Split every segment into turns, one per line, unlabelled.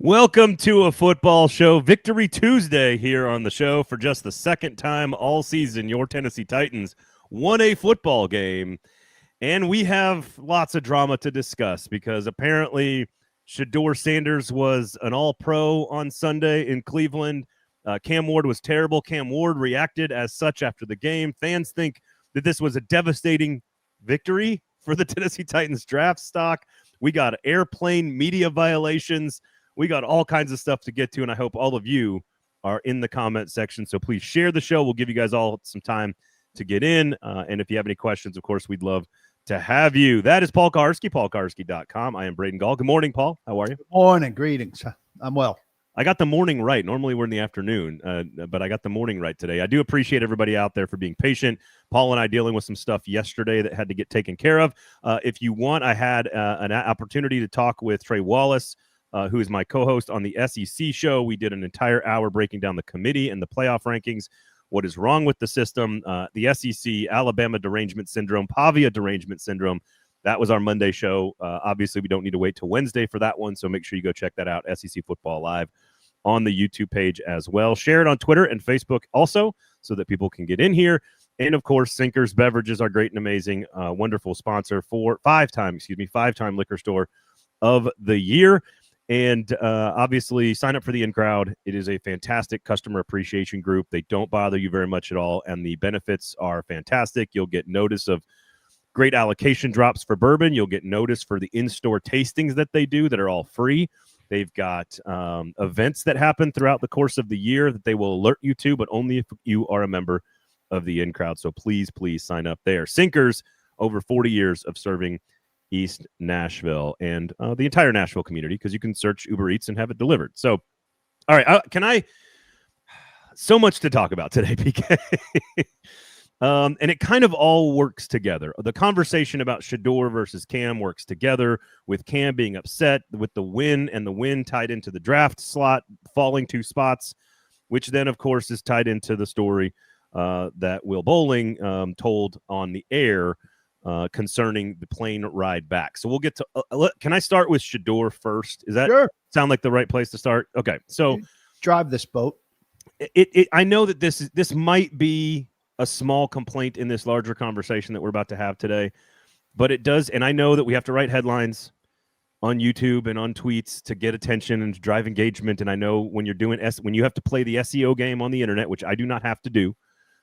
Welcome to a football show. Victory Tuesday here on the show. For just the second time all season, your Tennessee Titans won a football game. And we have lots of drama to discuss because apparently Shedeur Sanders was an all-pro on Sunday in Cleveland. Cam Ward was terrible. Cam Ward reacted as such after the game. Fans think that this was a devastating victory for the Tennessee Titans draft stock. We got airplane media violations. We got all kinds of stuff to get to, and I hope all of you are in the comment section. So please share the show. We'll give you guys all some time to get in. And if you have any questions, of course, we'd love to have you. That is Paul Karski, paulkarski.com. I am Braden Gall. Good morning, Paul. How are you?
Good morning. Greetings. I'm well.
I got the morning right. Normally we're in the afternoon, but I got the morning right today. I do appreciate everybody out there for being patient. Paul and I dealing with some stuff yesterday that had to get taken care of. If you want, I had an opportunity to talk with Trey Wallace, who is my co-host on the SEC show. We did an entire hour breaking down the committee and the playoff rankings, what is wrong with the system, the SEC, Alabama derangement syndrome, Pavia derangement syndrome. That was our Monday show. Obviously, we don't need to wait till Wednesday for that one, so make sure you go check that out, SEC Football Live, on the YouTube page as well. Share it on Twitter and Facebook also so that people can get in here. And, of course, Sinkers Beverages, our great and amazing, wonderful sponsor for five-time liquor store of the year. And obviously, sign up for the in-crowd. It is a fantastic customer appreciation group. They don't bother you very much at all, and the benefits are fantastic. You'll get notice of great allocation drops for bourbon. You'll get notice for the in-store tastings that they do that are all free. They've got events that happen throughout the course of the year that they will alert you to, but only if you are a member of the in-crowd. So please sign up there. Sinkers, over 40 years of serving East Nashville and the entire Nashville community, because you can search Uber Eats and have it delivered. So, all right, so much to talk about today, PK. And it kind of all works together. The conversation about Shedeur versus Cam works together, with Cam being upset with the win and the win tied into the draft slot falling 2 spots, which then, of course, is tied into the story that Will Bowling told on the air concerning the plane ride back. So we'll get to can I start with Shedeur first? Is that
Sure.
Sound like the right place to start? Okay. So
drive this boat.
I know that this might be a small complaint in this larger conversation that we're about to have today, but it does, and I know that we have to write headlines on YouTube and on tweets to get attention and to drive engagement. And I know when you're doing when you have to play the SEO game on the internet, which I do not have to do,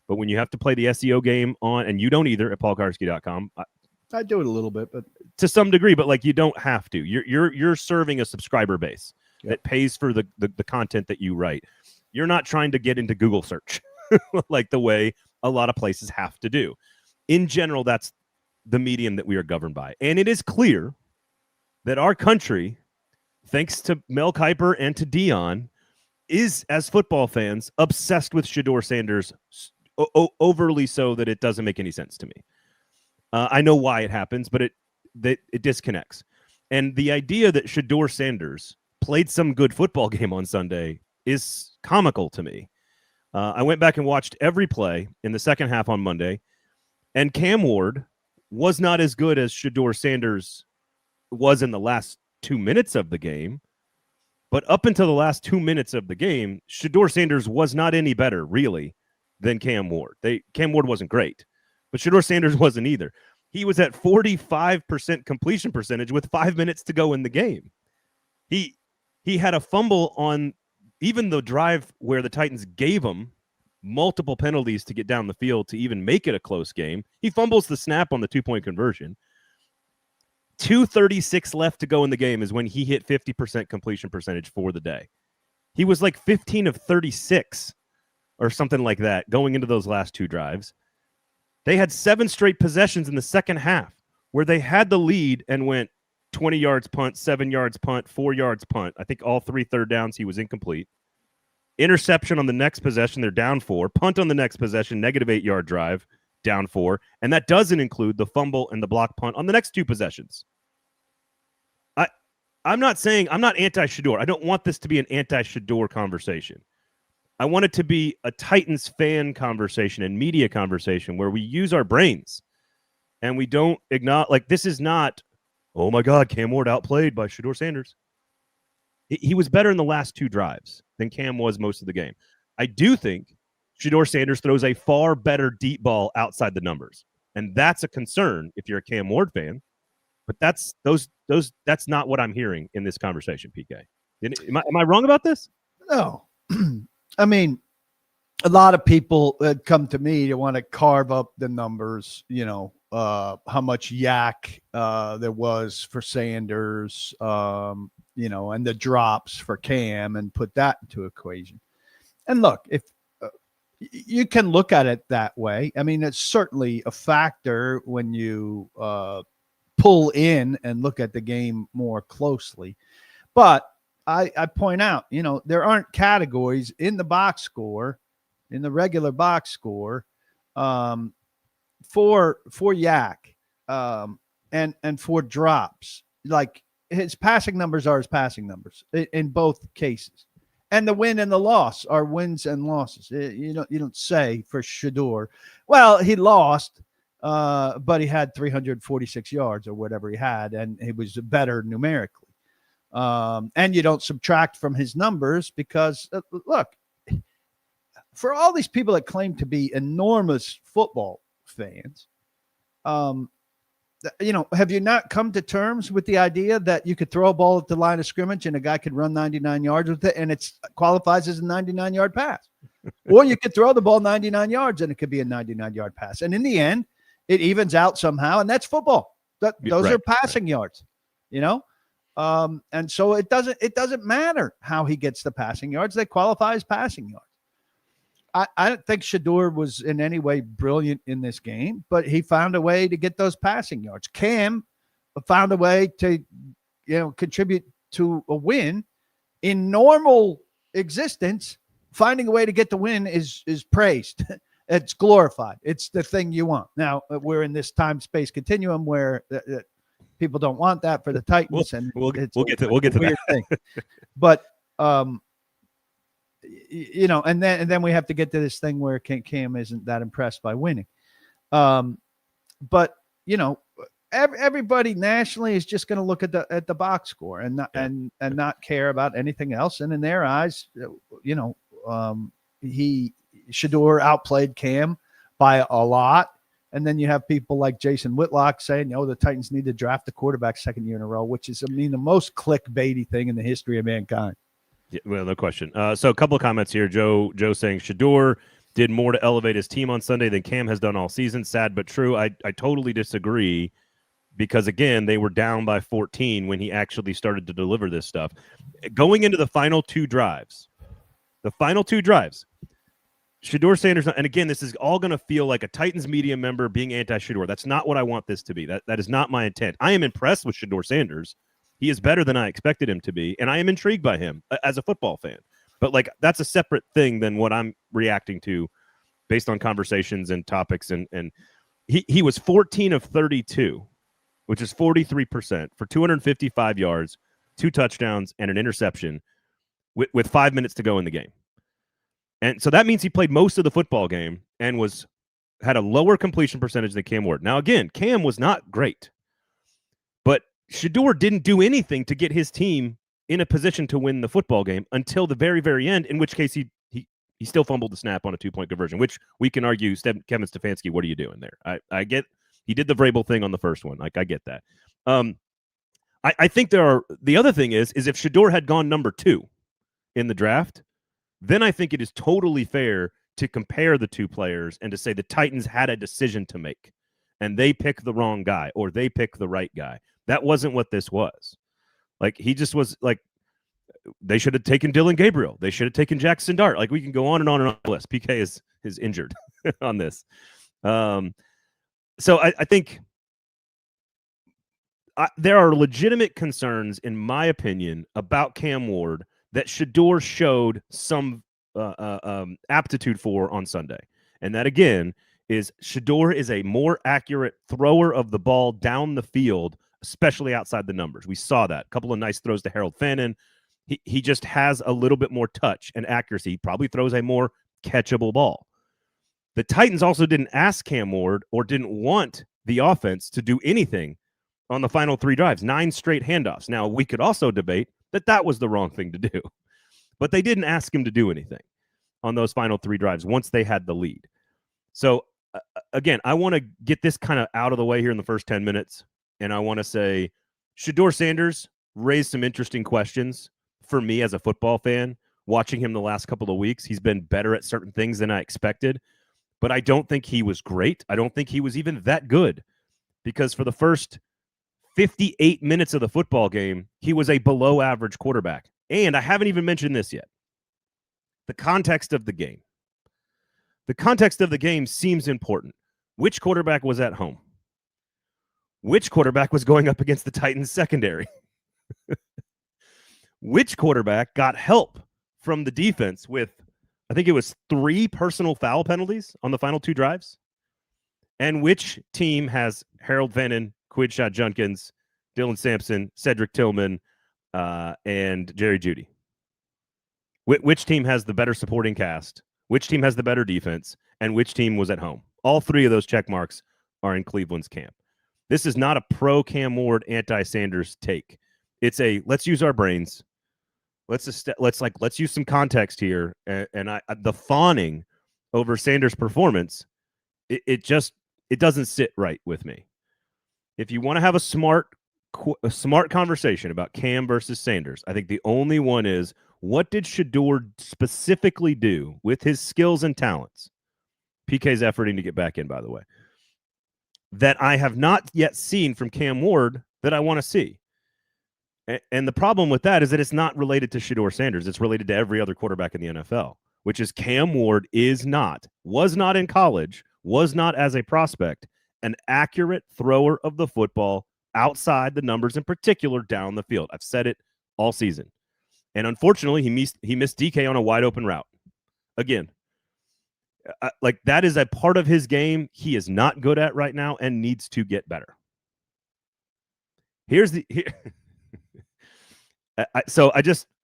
but when you have to play the SEO game on, and you don't either at paulkarski.com.
I do it a little bit, but
to some degree, but like you don't have to. You're serving a subscriber base that pays for the content that you write. You're not trying to get into Google search like the way a lot of places have to do. In general, that's the medium that we are governed by. And it is clear that our country, thanks to Mel Kiper and to Dion, is, as football fans, obsessed with Shedeur Sanders, overly so that it doesn't make any sense to me. I know why it happens, but it disconnects. And the idea that Shedeur Sanders played some good football game on Sunday is comical to me. I went back and watched every play in the second half on Monday, and Cam Ward was not as good as Shedeur Sanders was in the last 2 minutes of the game. But up until the last 2 minutes of the game, Shedeur Sanders was not any better, really, than Cam Ward. Cam Ward wasn't great, but Shedeur Sanders wasn't either. He was at 45% completion percentage with 5 minutes to go in the game. He had a fumble on even the drive where the Titans gave him multiple penalties to get down the field to even make it a close game. He fumbles the snap on the 2-point conversion. 2:36 left to go in the game is when he hit 50% completion percentage for the day. He was like 15 of 36 or something like that going into those last 2 drives. They had 7 straight possessions in the second half where they had the lead and went 20 yards punt, 7 yards punt, 4 yards punt. I think all 3 third downs he was incomplete. Interception on the next possession, they're down 4. Punt on the next possession, -8 yard drive, down 4. And that doesn't include the fumble and the block punt on the next 2 possessions. I'm not anti-Shedeur. I don't want this to be an anti-Shedeur conversation. I want it to be a Titans fan conversation and media conversation where we use our brains and we don't acknowledge, like, this is not, oh my God, Cam Ward outplayed by Shedeur Sanders. he was better in the last 2 drives than Cam was most of the game. I do think Shedeur Sanders throws a far better deep ball outside the numbers, and that's a concern if you're a Cam Ward fan. But that's not what I'm hearing in this conversation, PK. Am I wrong about this?
No. I mean, a lot of people come to me to want to carve up the numbers, how much yak there was for Sanders, and the drops for Cam, and put that into equation. And look, if you can look at it that way, I mean, it's certainly a factor when you pull in and look at the game more closely. But I point out, there aren't categories in the box score, in the regular box score, for yak and for drops. Like, his passing numbers are his passing numbers in both cases, and the win and the loss are wins and losses. You don't say for Shedeur, well, he lost, but he had 346 yards or whatever he had, and he was better numerically. And you don't subtract from his numbers because, look, for all these people that claim to be enormous football fans, have you not come to terms with the idea that you could throw a ball at the line of scrimmage and a guy could run 99 yards with it and it qualifies as a 99-yard pass? Or you could throw the ball 99 yards and it could be a 99-yard pass. And in the end, it evens out somehow, and that's football. Those are passing yards, and so it doesn't matter how he gets the passing yards. They qualify as passing yards. I don't think Shedeur was in any way brilliant in this game, but he found a way to get those passing yards. Cam found a way to, contribute to a win. In normal existence, finding a way to get the win is praised. It's glorified. It's the thing you want. Now, we're in this time-space continuum where people don't want that for the Titans,
we'll get to that
thing. But and then we have to get to this thing where Cam isn't that impressed by winning. But everybody nationally is just going to look at the box score and not care about anything else. And in their eyes, Shedeur outplayed Cam by a lot. And then you have people like Jason Whitlock saying, the Titans need to draft a quarterback second year in a row, which is, the most clickbaity thing in the history of mankind.
Yeah, well, no question. So a couple of comments here. Joe saying Shedeur did more to elevate his team on Sunday than Cam has done all season. Sad but true. I totally disagree because, again, they were down by 14 when he actually started to deliver this stuff. Going into the final two drives, Shedeur Sanders, and again, this is all going to feel like a Titans media member being anti-Shedeur. That's not what I want this to be. That is not my intent. I am impressed with Shedeur Sanders. He is better than I expected him to be, and I am intrigued by him as a football fan. But, that's a separate thing than what I'm reacting to based on conversations and topics. And he was 14 of 32, which is 43% for 255 yards, 2 touchdowns, and an interception with 5 minutes to go in the game. And so that means he played most of the football game and had a lower completion percentage than Cam Ward. Now, again, Cam was not great, but Shedeur didn't do anything to get his team in a position to win the football game until the very, very end, in which case he still fumbled the snap on a 2-point conversion, which we can argue, Kevin Stefanski, what are you doing there? I get he did the Vrabel thing on the first one. I get that. I think the other thing is if Shedeur had gone number 2 in the draft, then I think it is totally fair to compare the two players and to say the Titans had a decision to make and they picked the wrong guy or they picked the right guy. That wasn't what this was. He just was they should have taken Dylan Gabriel. They should have taken Jackson Dart. We can go on and on and on the list. PK is injured on this. So I think there are legitimate concerns, in my opinion, about Cam Ward that Shedeur showed some aptitude for on Sunday. And that, again, is Shedeur is a more accurate thrower of the ball down the field, especially outside the numbers. We saw that. A couple of nice throws to Harold Fannin. He just has a little bit more touch and accuracy. He probably throws a more catchable ball. The Titans also didn't ask Cam Ward or didn't want the offense to do anything on the final 3 drives, 9 straight handoffs. Now, we could also debate that was the wrong thing to do. But they didn't ask him to do anything on those final 3 drives once they had the lead. So, again, I want to get this kind of out of the way here in the first 10 minutes, and I want to say Shedeur Sanders raised some interesting questions for me as a football fan. Watching him the last couple of weeks, he's been better at certain things than I expected, but I don't think he was great. I don't think he was even that good, because for the first 58 minutes of the football game, he was a below average quarterback. And I haven't even mentioned this yet. The context of the game. The context of the game seems important. Which quarterback was at home? Which quarterback was going up against the Titans secondary? Which quarterback got help from the defense with, I think it was 3 personal foul penalties on the final 2 drives? And which team has Harold Vannon, Quidshot Junkins, Dylan Sampson, Cedric Tillman, and Jerry Jeudy? Which team has the better supporting cast? Which team has the better defense? And which team was at home? All 3 of those check marks are in Cleveland's camp. This is not a pro Cam Ward, anti-Sanders take. It's a let's use our brains. Let's use some context here. And the fawning over Sanders' performance, it doesn't sit right with me. If you want to have a smart conversation about Cam versus Sanders, I think the only one is, what did Shedeur specifically do with his skills and talents? PK's efforting to get back in, by the way, that I have not yet seen from Cam Ward that I want to see. And the problem with that is that it's not related to Shedeur Sanders. It's related to every other quarterback in the NFL, which is Cam Ward was not in college, was not as a prospect, an accurate thrower of the football outside the numbers, in particular down the field. I've said it all season. And unfortunately, he missed DK on a wide open route. Again, that is a part of his game he is not good at right now and needs to get better. I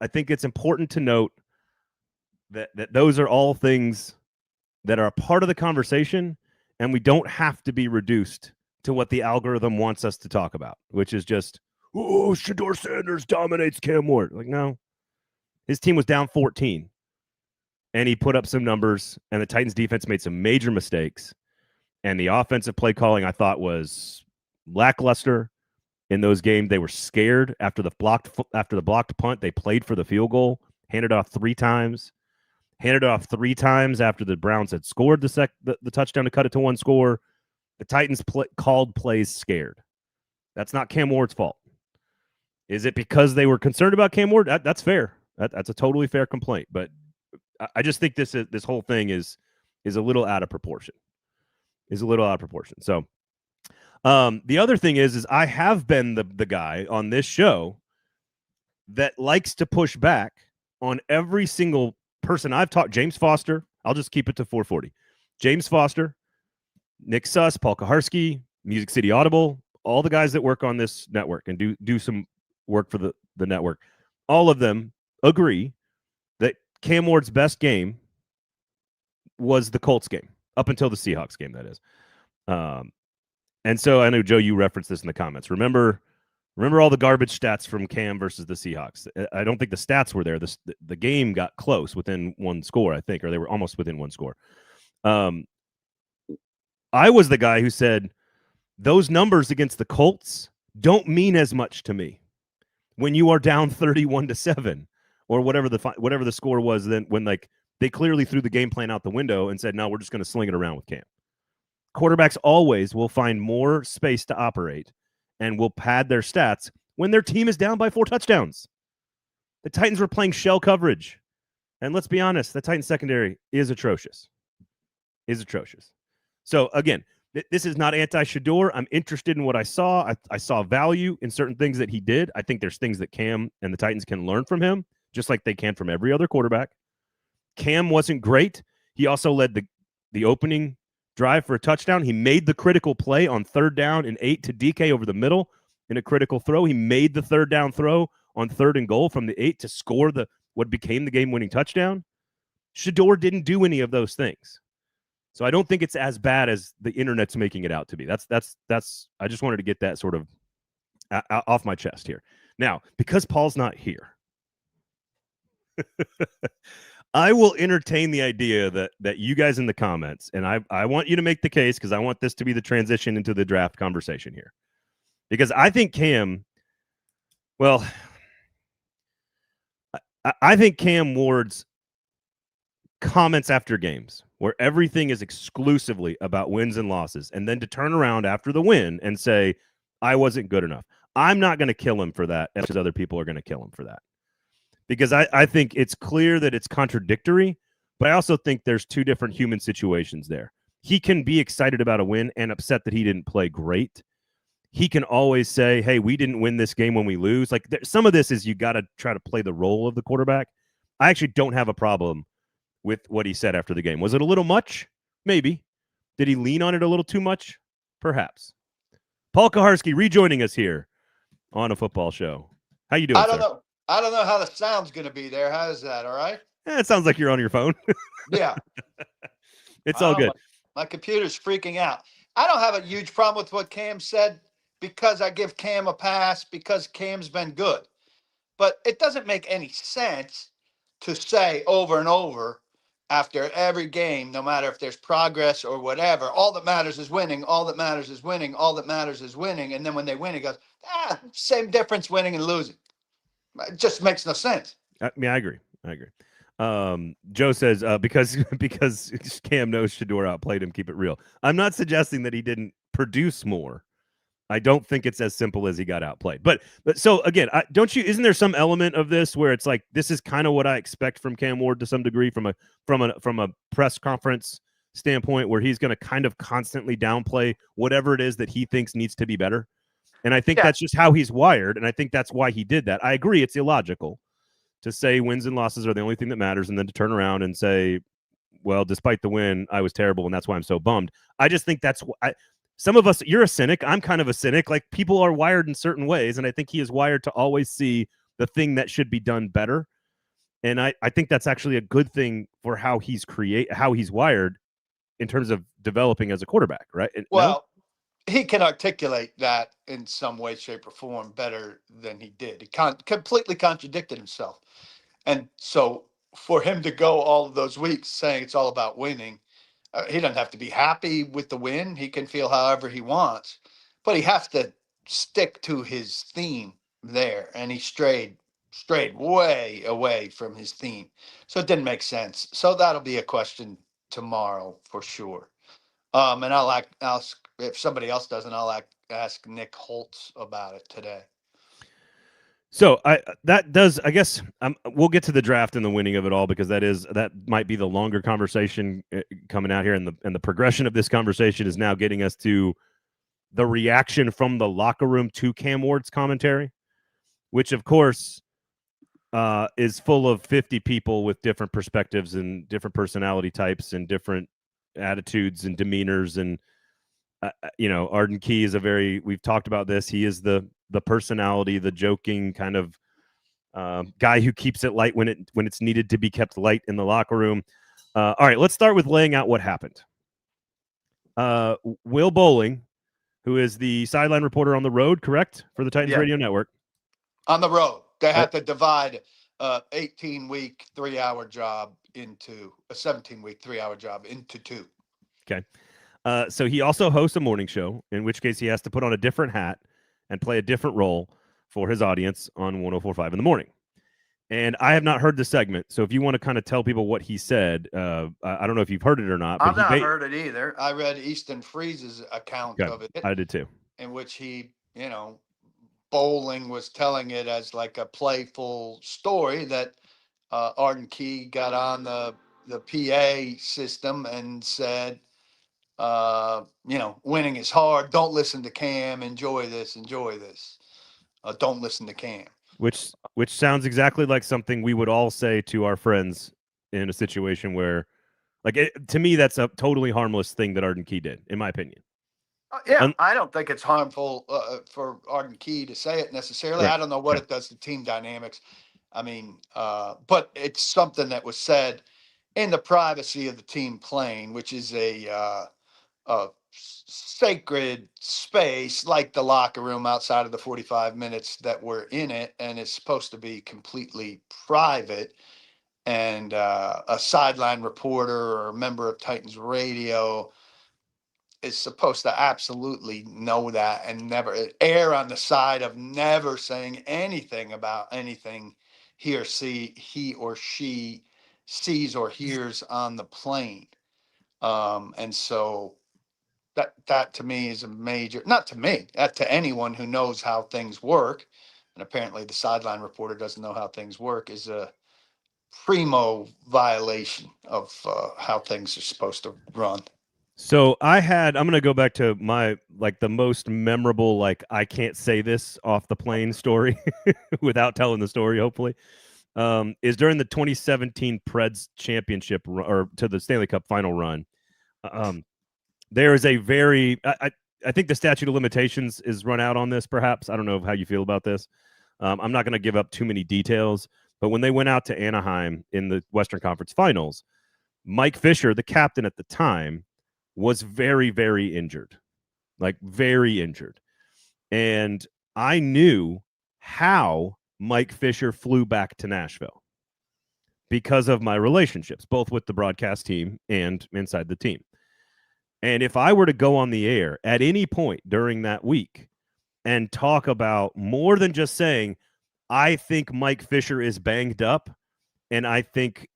think it's important to note that those are all things that are a part of the conversation, and we don't have to be reduced to what the algorithm wants us to talk about, which is just, oh, Shedeur Sanders dominates Cam Ward. Like, no. His team was down 14, and he put up some numbers, and the Titans defense made some major mistakes, and the offensive play calling, I thought, was lackluster in those games. They were scared after the blocked punt. They played for the field goal, handed off 3 times, after the Browns had scored the touchdown to cut it to 1 score. The Titans called plays scared. That's not Cam Ward's fault. Is it because they were concerned about Cam Ward? That's fair. That's a totally fair complaint. But I just think this whole thing is a little out of proportion. So the other thing is I have been the guy on this show that likes to push back on every single person I've talked. James Foster, I'll just keep it to 440. James Foster, Nick Suss, Paul Kaharski, Music City Audible, all the guys that work on this network and do some work for the network, all of them agree that Cam Ward's best game was the Colts game, up until the Seahawks game, that is. And so I know, Joe, you referenced this in the comments. Remember all the garbage stats from Cam versus the Seahawks. I don't think the stats were there. The game got close, within 1 score, I think, or they were almost within 1 score. I was the guy who said those numbers against the Colts don't mean as much to me when you are down 31-7 or whatever the score was. Then when they clearly threw the game plan out the window and said, no, we're just going to sling it around with Cam. Quarterbacks always will find more space to operate and will pad their stats when their team is down by 4 touchdowns. The Titans were playing shell coverage. And let's be honest, the Titans secondary is atrocious. So, again, this is not anti-Shedeur. I'm interested in what I saw. I saw value in certain things that he did. I think there's things that Cam and the Titans can learn from him, just like they can from every other quarterback. Cam wasn't great. He also led the opening drive for a touchdown. He made the critical play on 3rd down and 8 to DK over the middle in a critical throw. He made the 3rd down throw on 3rd and goal from the 8 to score what became the game-winning touchdown. Shedeur didn't do any of those things. So I don't think it's as bad as the internet's making it out to be. That's I just wanted to get that sort of off my chest here. Now, because Paul's not here, I will entertain the idea that you guys in the comments, and I want you to make the case because I want this to be the transition into the draft conversation here. Because I think Cam, well, I think Cam Ward's comments after games where everything is exclusively about wins and losses, and then to turn around after the win and say, I wasn't good enough. I'm not going to kill him for that as other people are going to kill him for that. Because I think it's clear that it's contradictory, but I also think there's two different human situations there. He can be excited about a win and upset that he didn't play great. He can always say, hey, we didn't win this game when we lose. Like some of this is you got to try to play the role of the quarterback. I actually don't have a problem with what he said after the game. Was it a little much? Maybe. Did he lean on it a little too much? Perhaps. Paul Kaharski rejoining us here on A Football Show. How you doing,
I don't
sir?
know. I don't know how the sound's going to be there. How is that? All right.
It sounds like you're on your phone.
Yeah.
It's all good.
My computer's freaking out. I don't have a huge problem with what Cam said because I give Cam a pass because Cam's been good. But it doesn't make any sense to say over and over after every game, no matter if there's progress or whatever, all that matters is winning, all that matters is winning, all that matters is winning. And then when they win, he goes, same difference winning and losing. It just makes no sense.
I agree. Joe says because Cam knows Shedeur outplayed him. Keep it real. I'm not suggesting that he didn't produce more. I don't think it's as simple as he got outplayed. But so again, don't you? Isn't there some element of this where it's like this is kind of what I expect from Cam Ward to some degree from a press conference standpoint, where he's going to kind of constantly downplay whatever it is that he thinks needs to be better. And I think that's just how he's wired, and I think that's why he did that. I agree, it's illogical to say wins and losses are the only thing that matters, and then to turn around and say, well, despite the win, I was terrible, and that's why I'm so bummed. I just think that's some of us, you're a cynic. I'm kind of a cynic. Like, people are wired in certain ways, and I think he is wired to always see the thing that should be done better. And I think that's actually a good thing for how he's wired in terms of developing as a quarterback, right?
Well, he can articulate that in some way, shape, or form better than he did. He completely contradicted himself. And so for him to go all of those weeks saying it's all about winning, he doesn't have to be happy with the win. He can feel however he wants, but he has to stick to his theme there. And he strayed way away from his theme. So it didn't make sense. So that'll be a question tomorrow for sure. And I'll ask if somebody else doesn't. I'll ask Nick Holtz about it today.
So I guess we'll get to the draft and the winning of it all, because that might be the longer conversation coming out here, and the progression of this conversation is now getting us to the reaction from the locker room to Cam Ward's commentary, which of course is full of 50 people with different perspectives and different personality types and different attitudes and demeanors. And Arden Key is we've talked about this. He is the personality, the joking kind of guy who keeps it light when it's needed to be kept light in the locker room. All right, let's start with laying out what happened. Will Bowling, who is the sideline reporter on the road, correct, for the Titans Radio Network.
On the road. They had to divide 18-week 3-hour job into a 17-week 3-hour job into two.
Okay. So he also hosts a morning show, in which case he has to put on a different hat and play a different role for his audience on 104.5 in the morning. And I have not heard the segment, so if you want to kind of tell people what he said, I don't know if you've heard it or not. But
I've not heard it either. I read Easton Freeze's account of it.
I did too.
In which he, Bowling was telling it as like a playful story that Arden Key got on the PA system and said, winning is hard. Don't listen to Cam. Enjoy this. Don't listen to Cam.
Which sounds exactly like something we would all say to our friends in a situation where, to me, that's a totally harmless thing that Arden Key did, in my opinion.
I don't think it's harmful for Arden Key to say it necessarily. Right. I don't know what it does to team dynamics. I mean, but it's something that was said in the privacy of the team plane, which is a sacred space like the locker room outside of the 45 minutes that we're in it, and it's supposed to be completely private. and a sideline reporter or a member of Titans radio is supposed to absolutely know that and never err on the side of never saying anything about anything he or she sees or hears on the plane. And so that to me is a major, not to me, that to anyone who knows how things work, and apparently the sideline reporter doesn't know how things work, is a primo violation of how things are supposed to run.
So I'm going to go back to my, like, the most memorable, like, I can't say this off the plane story without telling the story, hopefully, is during the 2017 Preds championship or to the Stanley Cup final run. There is a very, I think the statute of limitations is run out on this, perhaps. I don't know how you feel about this. I'm not going to give up too many details, but when they went out to Anaheim in the Western Conference Finals, Mike Fisher, the captain at the time, was very, very injured, like very injured. And I knew how Mike Fisher flew back to Nashville because of my relationships, both with the broadcast team and inside the team. And if I were to go on the air at any point during that week and talk about more than just saying, I think Mike Fisher is banged up and I think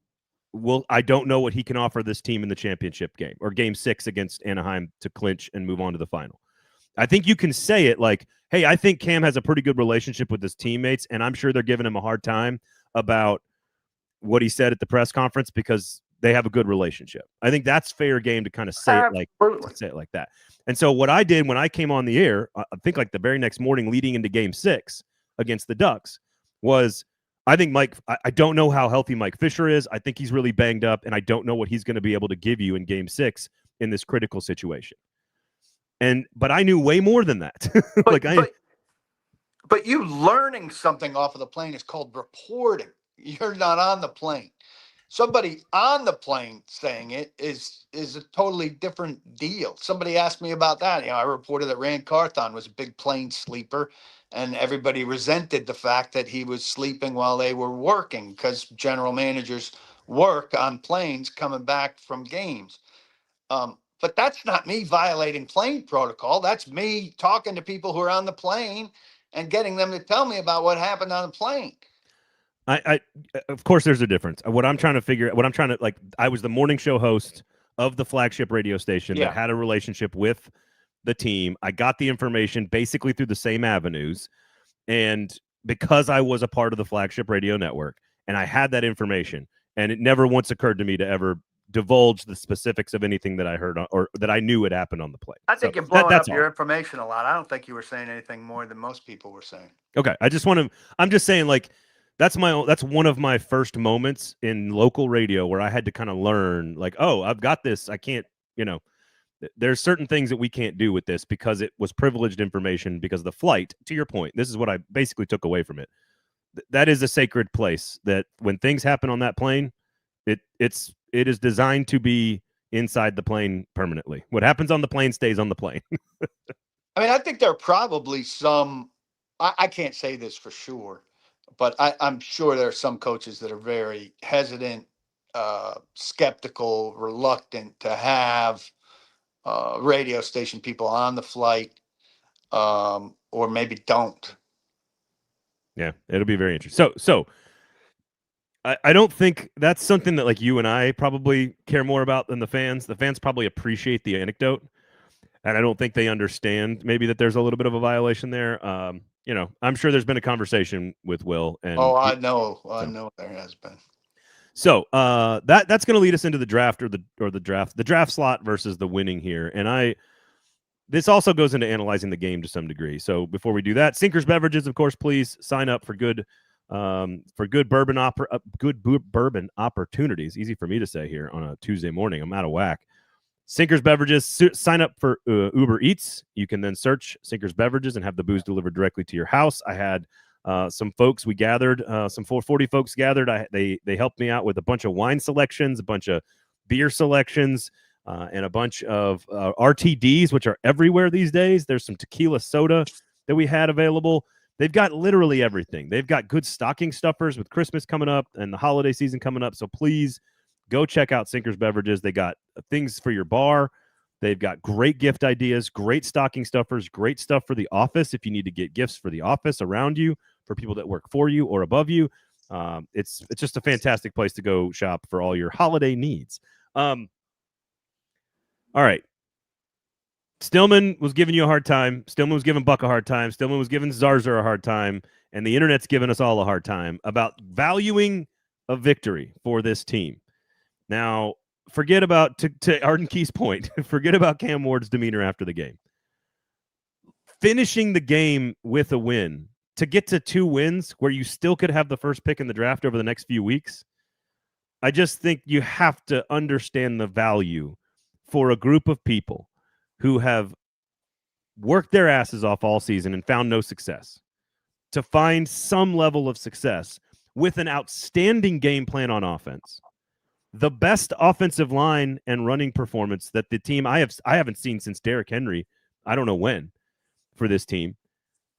I don't know what he can offer this team in the championship game or game 6 against Anaheim to clinch and move on to the final. I think you can say it like, hey, I think Cam has a pretty good relationship with his teammates, and I'm sure they're giving him a hard time about what he said at the press conference because they have a good relationship. I think that's fair game to kind of say it like that. And so what I did when I came on the air, I think like the very next morning leading into game 6 against the Ducks, was I think I don't know how healthy Mike Fisher is. I think he's really banged up, and I don't know what he's going to be able to give you in game 6 in this critical situation. But I knew way more than that.
But you learning something off of the plane is called reporting. You're not on the plane. Somebody on the plane saying it is a totally different deal. Somebody asked me about that. I reported that Rand Carthon was a big plane sleeper, and everybody resented the fact that he was sleeping while they were working because general managers work on planes coming back from games. But that's not me violating plane protocol. That's me talking to people who are on the plane and getting them to tell me about what happened on the plane.
I of course there's a difference. I was the morning show host of the flagship radio station that had a relationship with the team. I got the information basically through the same avenues. And because I was a part of the flagship radio network and I had that information, and it never once occurred to me to ever divulge the specifics of anything that I heard or that I knew had happened on the plane.
I think you're blowing up your information a lot. I don't think you were saying anything more than most people were saying.
Okay. I'm just saying, like, that's one of my first moments in local radio where I had to kind of learn, like, oh, I've got this. I can't, there's certain things that we can't do with this because it was privileged information because of the flight. To your point, this is what I basically took away from it. That is a sacred place that when things happen on that plane, it is designed to be inside the plane permanently. What happens on the plane stays on the plane.
I mean, I think there are probably some, I can't say this for sure, but I'm sure there are some coaches that are very hesitant, skeptical, reluctant to have radio station people on the flight, or maybe don't.
Yeah, it'll be very interesting. So I don't think that's something that like you and I probably care more about than the fans. The fans probably appreciate the anecdote, and I don't think they understand maybe that there's a little bit of a violation there. I'm sure there's been a conversation with Will. And
I know there has been.
So that's going to lead us into the draft or the draft slot versus the winning here. And this also goes into analyzing the game to some degree. So before we do that, Sinkers Beverages, of course, please sign up for good bourbon opportunities. Easy for me to say here on a Tuesday morning. I'm out of whack. Sinkers Beverages, sign up for Uber Eats. You can then search Sinkers Beverages and have the booze delivered directly to your house. I had some folks, we gathered, some 440 folks gathered. They helped me out with a bunch of wine selections, a bunch of beer selections, and a bunch of RTDs, which are everywhere these days. There's some tequila soda that we had available. They've got literally everything. They've got good stocking stuffers with Christmas coming up and the holiday season coming up. So please go check out Sinker's Beverages. They got things for your bar. They've got great gift ideas, great stocking stuffers, great stuff for the office if you need to get gifts for the office around you, for people that work for you or above you. It's just a fantastic place to go shop for all your holiday needs. All right. Stillman was giving you a hard time. Stillman was giving Buck a hard time. Stillman was giving Zarzer a hard time. And the internet's giving us all a hard time about valuing a victory for this team. Now, forget about, to Arden Key's point, forget about Cam Ward's demeanor after the game. Finishing the game with a win, to get to 2 wins where you still could have the first pick in the draft over the next few weeks, I just think you have to understand the value for a group of people who have worked their asses off all season and found no success, to find some level of success with an outstanding game plan on offense. The best offensive line and running performance that the team I haven't seen since Derrick Henry, I don't know when, for this team.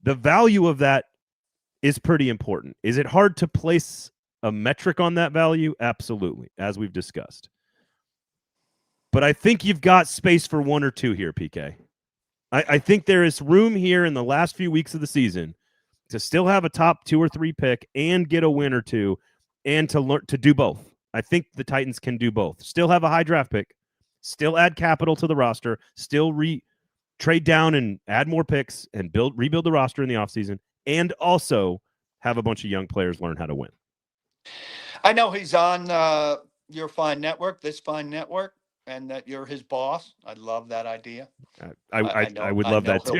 The value of that is pretty important. Is it hard to place a metric on that value? Absolutely, as we've discussed. But I think you've got space for 1 or 2 here, PK. I think there is room here in the last few weeks of the season to still have a top 2 or 3 pick and get a win or 2 and to learn to do both. I think the Titans can do both. Still have a high draft pick, still add capital to the roster, still trade down and add more picks and rebuild the roster in the offseason, and also have a bunch of young players learn how to win.
I know he's on your fine network, this fine network, and that you're his boss. I love that idea.
I would love that too.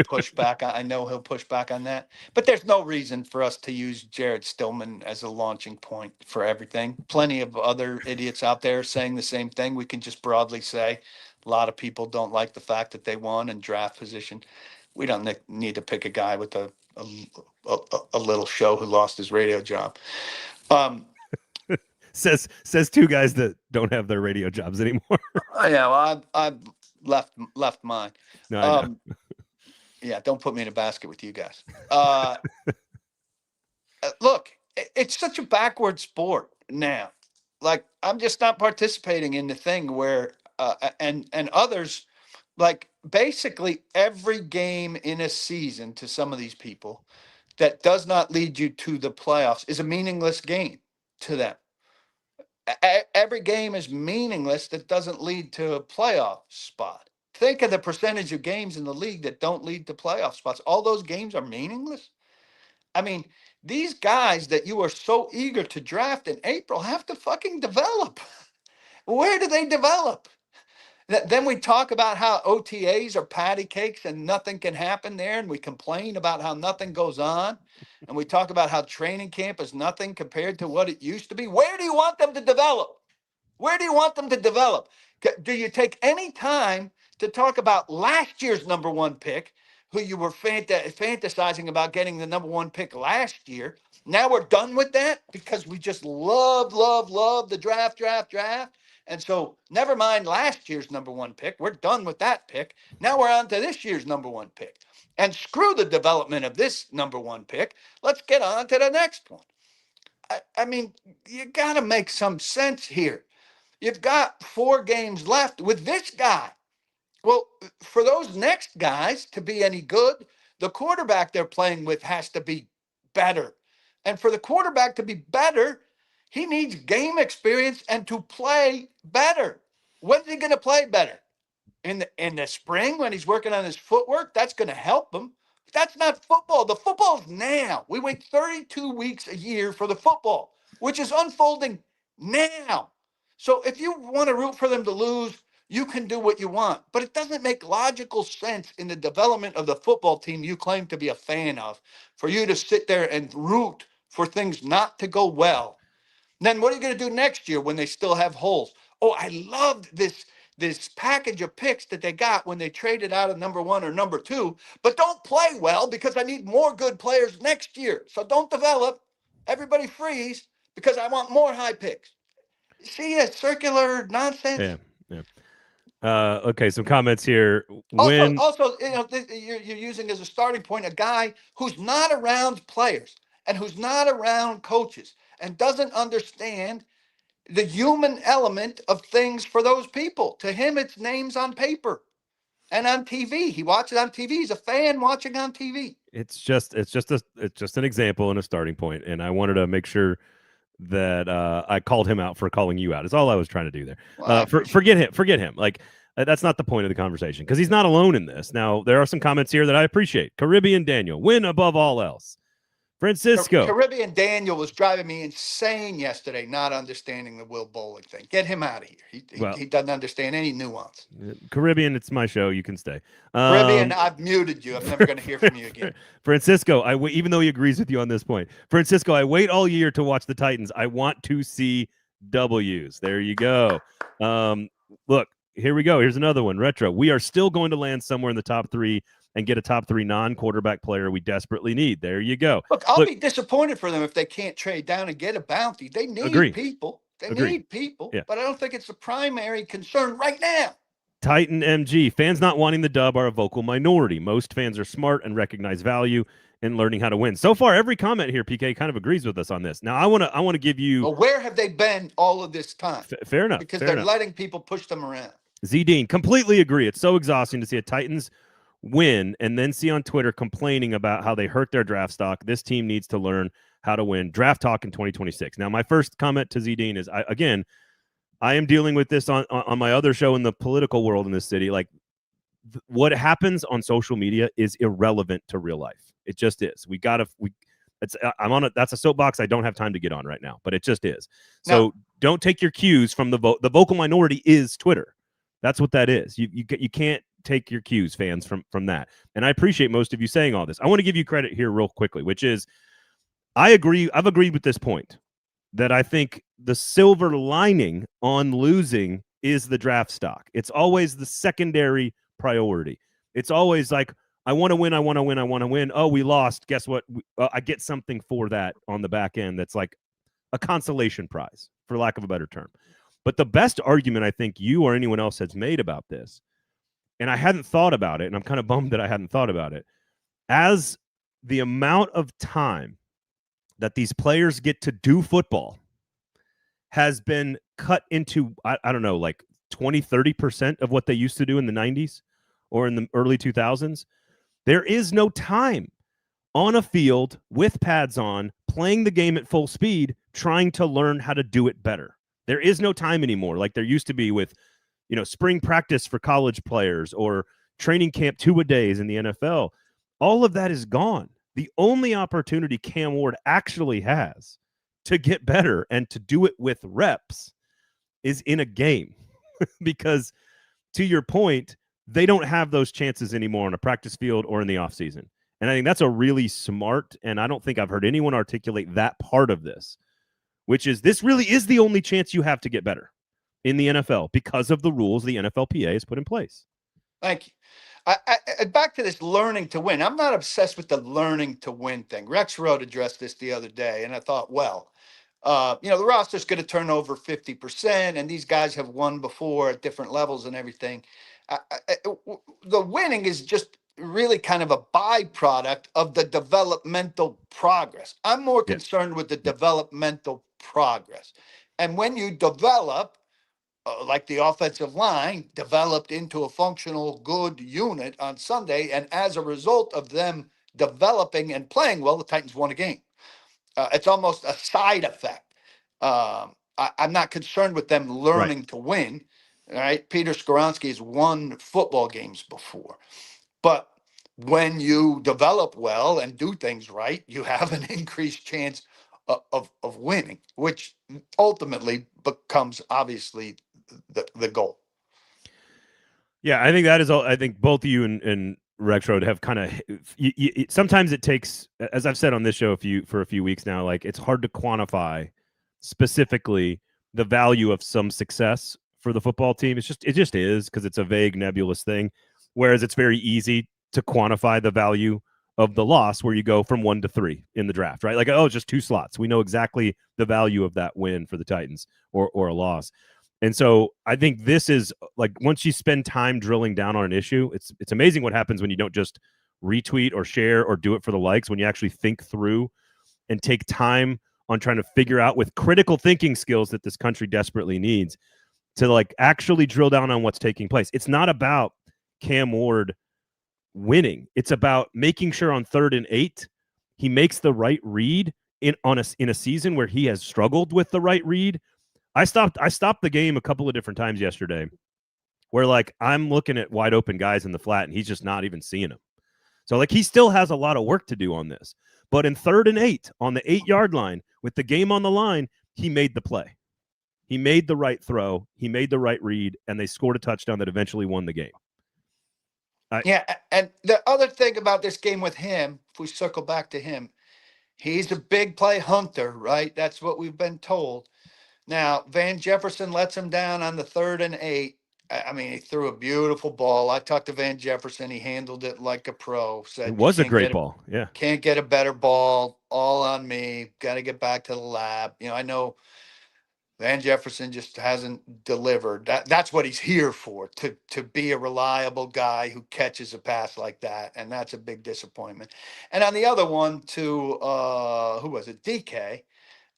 I know he'll push back on that. But there's no reason for us to use Jared Stillman as a launching point for everything. Plenty of other idiots out there saying the same thing. We can just broadly say a lot of people don't like the fact that they won in draft position. We don't need to pick a guy with a little show who lost his radio job.
Says 2 guys that don't have their radio jobs anymore.
Yeah, well, I've left mine.
No, I know.
Yeah, don't put me in a basket with you guys. Look, it's such a backward sport now. Like, I'm just not participating in the thing where and others, like, basically every game in a season to some of these people that does not lead you to the playoffs is a meaningless game to them. Every game is meaningless that doesn't lead to a playoff spot. Think of the percentage of games in the league that don't lead to playoff spots. All those games are meaningless. I mean, these guys that you are so eager to draft in April have to fucking develop. Where do they develop? Then we talk about how OTAs are patty cakes and nothing can happen there. And we complain about how nothing goes on. And we talk about how training camp is nothing compared to what it used to be. Where do you want them to develop? Where do you want them to develop? Do you take any time to talk about last year's number 1 pick, who you were fantasizing about getting the number 1 pick last year? Now we're done with that because we just love the draft. And so never mind last year's number 1 pick. We're done with that pick. Now we're on to this year's number 1 pick. And screw the development of this number 1 pick. Let's get on to the next one. I mean, you got to make some sense here. You've got 4 games left with this guy. Well, for those next guys to be any good, the quarterback they're playing with has to be better. And for the quarterback to be better, he needs game experience and to play better. When's he going to play better? In the spring when he's working on his footwork? That's going to help him. But that's not football. The football's now. We wait 32 weeks a year for the football, which is unfolding now. So if you want to root for them to lose, you can do what you want. But it doesn't make logical sense in the development of the football team you claim to be a fan of for you to sit there and root for things not to go well. Then what are you going to do next year when they still have holes? Oh, I loved this package of picks that they got when they traded out of number 1 or number 2, but don't play well because I need more good players next year. So don't develop. Everybody freeze because I want more high picks. See that circular nonsense?
Yeah. Okay, some comments here. When
Also, you're using as a starting point a guy who's not around players and who's not around coaches and doesn't understand the human element of things for those people. To him, it's names on paper and on TV. He watches on TV. He's a fan watching on TV.
it's just an example and a starting point, and I wanted to make sure that I called him out for calling you out. Is all I was trying to do there.
Well,
Forget him. Like that's not the point of the conversation because he's not alone in this. Now there are some comments here that I appreciate. Caribbean Daniel, win above all else. Francisco.
Caribbean Daniel was driving me insane yesterday, not understanding the Will Bowling thing. Get him out of here. He doesn't understand any nuance.
Caribbean, it's my show. You can stay.
Caribbean, I've muted you. I'm never going to hear from you again.
Francisco, even though he agrees with you on this point, Francisco, I wait all year to watch the Titans. I want to see W's. There you go. Look, here we go. Here's another one. Retro. We are still going to land somewhere in the top 3 and get a top 3 non-quarterback player we desperately need. There you go.
Look, I'll be disappointed for them if they can't trade down and get a bounty. They need people. They need people. Yeah. But I don't think it's the primary concern right now.
Titan MG. Fans not wanting the dub are a vocal minority. Most fans are smart and recognize value in learning how to win. So far, every comment here, PK, kind of agrees with us on this. Now, I want to give you.
Well, where have they been all of this time?
Fair enough.
Because they're letting people push them around.
Z Dean, completely agree. It's so exhausting to see a Titans win and then see on Twitter complaining about how they hurt their draft stock. This team needs to learn how to win. Draft talk in 2026. Now, my first comment to Z Dean is, I am dealing with this on my other show in the political world in this city. Like, what happens on social media is irrelevant to real life. It just is. That's a soapbox I don't have time to get on right now, but it just is. So don't take your cues from the vote. The vocal minority is Twitter. That's what that is. You can't take your cues, fans, from that. And I appreciate most of you saying all this. I want to give you credit here real quickly, which is I've agreed with this point that I think the silver lining on losing is the draft stock. It's always the secondary priority. It's always like, I want to win. Oh, we lost. Guess what? I get something for that on the back end that's like a consolation prize, for lack of a better term. But the best argument I think you or anyone else has made about this, and I hadn't thought about it, and I'm kind of bummed that I hadn't thought about it, as the amount of time that these players get to do football has been cut into, I don't know, like 20, 30% of what they used to do in the 90s or in the early 2000s. There is no time on a field with pads on, playing the game at full speed, trying to learn how to do it better. There is no time anymore like there used to be with, spring practice for college players or training camp 2-a-days in the NFL. All of that is gone. The only opportunity Cam Ward actually has to get better and to do it with reps is in a game. Because to your point, they don't have those chances anymore on a practice field or in the offseason. And I think that's a really smart, and I don't think I've heard anyone articulate that part of this, which is this really is the only chance you have to get better in the NFL because of the rules the NFLPA has put in place.
Thank you. I back to this learning to win. I'm not obsessed with the learning to win thing. Rex Road addressed this the other day, and I thought, the roster's going to turn over 50%, and these guys have won before at different levels and everything. The winning is just really kind of a byproduct of the developmental progress. I'm more concerned with the developmental progress. And when you develop, like the offensive line developed into a functional good unit on Sunday, and as a result of them developing and playing well, the Titans won a game. It's almost a side effect. I'm not concerned with them learning to win. All right, Peter Skoronski has won football games before, but when you develop well and do things right, you have an increased chance of winning, which ultimately becomes obviously the goal.
Yeah, I think that is all. I think both of you and Rex Road have kind of. Sometimes it takes, as I've said on this show for a few weeks now, like it's hard to quantify specifically the value of some success for the football team. It just is, because it's a vague, nebulous thing. Whereas it's very easy to quantify the value of the loss, where you go from 1 to 3 in the draft, right? Like, just 2 slots. We know exactly the value of that win for the Titans or a loss. And so I think this is like, once you spend time drilling down on an issue, it's amazing what happens when you don't just retweet or share or do it for the likes, when you actually think through and take time on trying to figure out, with critical thinking skills that this country desperately needs, to like actually drill down on what's taking place. It's not about Cam Ward winning. It's about making sure on 3rd and 8 he makes the right read in a season where he has struggled with the right read. I stopped the game a couple of different times yesterday where like I'm looking at wide open guys in the flat and he's just not even seeing them. So like he still has a lot of work to do on this. But in 3rd and 8 on the 8-yard line with the game on the line, he made the play. He made the right throw. He made the right read, and they scored a touchdown that eventually won the game.
Yeah, and the other thing about this game with him, if we circle back to him, he's a big play hunter, right? That's what we've been told. Now, Van Jefferson lets him down on the 3rd and 8. I mean, he threw a beautiful ball. I talked to Van Jefferson. He handled it like a pro. Said,
it was a great ball. Yeah.
Can't get a better ball. All on me. Got to get back to the lab. You know, I know Van Jefferson just hasn't delivered. That's what he's here for, to be a reliable guy who catches a pass like that, and that's a big disappointment. And on the other one, to who was it, DK?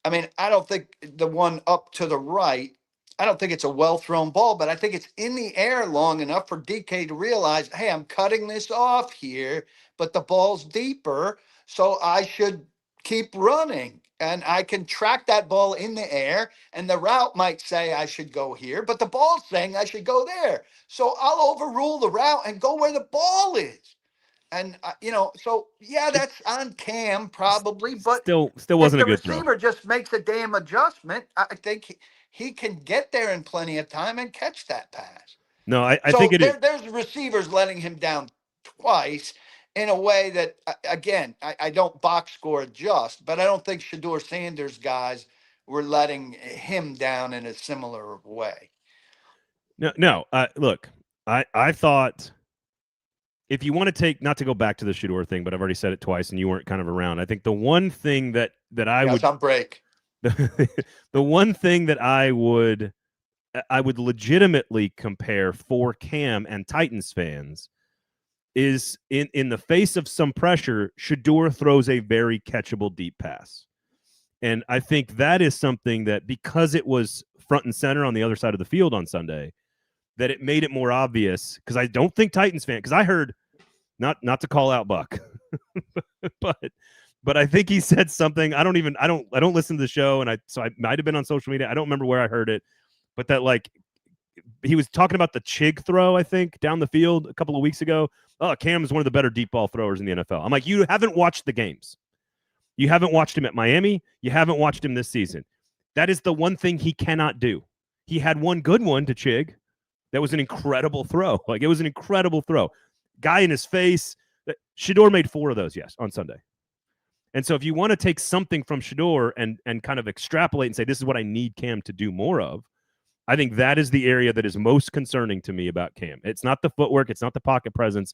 I mean, I don't think the one up to the right, I don't think it's a well-thrown ball, but I think it's in the air long enough for DK to realize, hey, I'm cutting this off here, but the ball's deeper, so I should keep running. And I can track that ball in the air, and the route might say I should go here, but the ball's saying I should go there. So I'll overrule the route and go where the ball is. And, so, yeah, that's on Cam probably, but
still wasn't a good throw.
The receiver just makes a damn adjustment. I think he can get there in plenty of time and catch that pass.
No, I think
there's receivers letting him down twice in a way that, again, I don't box score adjust, but I don't think Shedeur Sanders guys were letting him down in a similar way.
No. Look, I thought, if you want to take, not to go back to the Shedeur thing, but I've already said it twice and you weren't kind of around. I think the one thing that I would
on break.
The one thing that I would legitimately compare for Cam and Titans fans is in the face of some pressure, Shedeur throws a very catchable deep pass. And I think that is something that, because it was front and center on the other side of the field on Sunday, that it made it more obvious. Because I don't think Titans fans, because I heard, not to call out Buck, but I think he said something. I don't listen to the show, so I might have been on social media. I don't remember where I heard it, but that like he was talking about the Chig throw, I think, down the field a couple of weeks ago. Oh, Cam is one of the better deep ball throwers in the NFL. I'm like, you haven't watched the games. You haven't watched him at Miami. You haven't watched him this season. That is the one thing he cannot do. He had one good one to Chig. That was an incredible throw. Like, it was an incredible throw. Guy in his face. Shedeur made 4 of those, yes, on Sunday. And so if you want to take something from Shedeur and kind of extrapolate and say, this is what I need Cam to do more of, I think that is the area that is most concerning to me about Cam. It's not the footwork. It's not the pocket presence.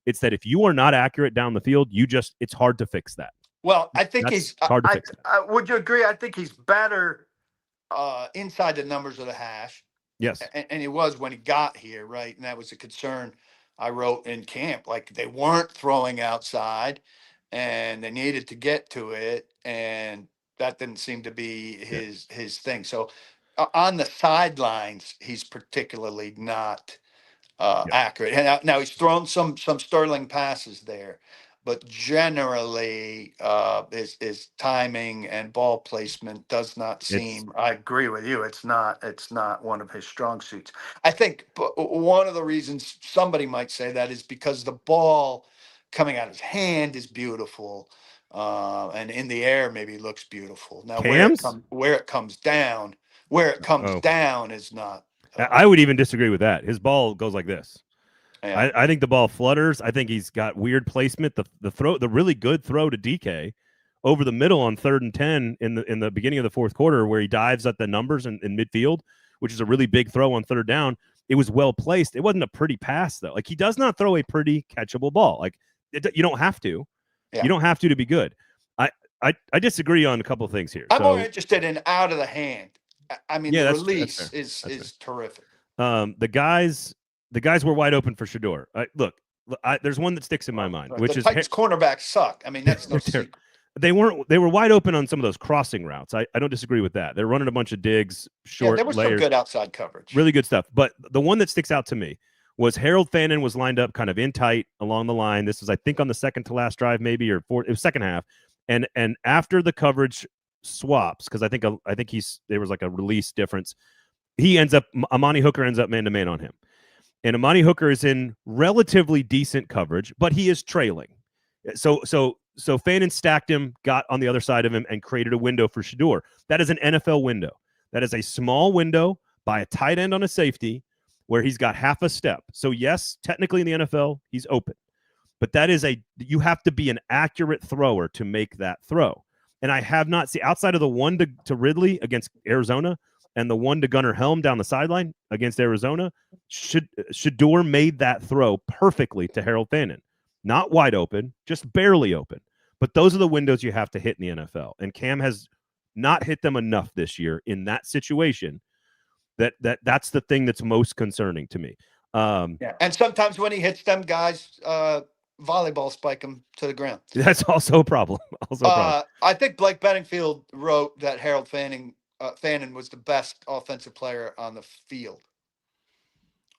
It's that if you are not accurate down the field, it's hard to fix that.
Well, I think he's
hard to fix that.
Would you agree? I think he's better inside the numbers of the hash.
Yes.
And he was when he got here, right? And that was a concern I wrote in camp. Like, they weren't throwing outside and they needed to get to it. And that didn't seem to be his thing. So on the sidelines, he's particularly not accurate. And now he's thrown some sterling passes there, but generally his timing and ball placement does not seem. I agree with you. It's not one of his strong suits. I think one of the reasons somebody might say that is because the ball coming out of his hand is beautiful, and in the air maybe looks beautiful. Now where it comes down is not.
I would even disagree with that. His ball goes like this.
Yeah.
I think the ball flutters. I think he's got weird placement. The really good throw to DK over the middle on 3rd and 10 in the beginning of the fourth quarter, where he dives at the numbers in midfield, which is a really big throw on 3rd down. It was well placed. It wasn't a pretty pass though. Like, he does not throw a pretty catchable ball. Like, you don't have to. Yeah. You don't have to be good. I disagree on a couple of things here.
I'm more interested in out of the hand. I mean,
Yeah,
the
that's
release
fair. That's
is terrific.
the guys were wide open for Shedeur. Look, there's one that sticks in my mind,
Right.
which
The
is
Titans cornerbacks suck. I mean, that's no
they're terrible.
secret.
They were wide open on some of those crossing routes. I don't disagree with that. They're running a bunch of digs,
Yeah,
short
there was some
layers,
good outside coverage.
really good stuff. But the one that sticks out to me was Harold Fannin was lined up kind of in tight along the line. This was, I think, on the second to last drive, maybe, or fourth. It was second half. And after the coverage swaps, because I think there was like a release difference. Amani Hooker ends up man to man on him. And Amani Hooker is in relatively decent coverage, but he is trailing. So Fannin stacked him, got on the other side of him, and created a window for Shedeur. That is an NFL window. That is a small window by a tight end on a safety where he's got half a step. So yes, technically in the NFL, he's open. But you have to be an accurate thrower to make that throw. And I have not seen, outside of the one to Ridley against Arizona and the one to Gunnar Helm down the sideline against Arizona, Shedeur made that throw perfectly to Harold Fannin. Not wide open, just barely open. But those are the windows you have to hit in the NFL. And Cam has not hit them enough this year in that situation. That's the thing that's most concerning to me.
Yeah, and sometimes when he hits them, guys, volleyball spike him to the ground.
That's also a problem.
I think Blake Bedingfield wrote that Harold Fannin was the best offensive player on the field.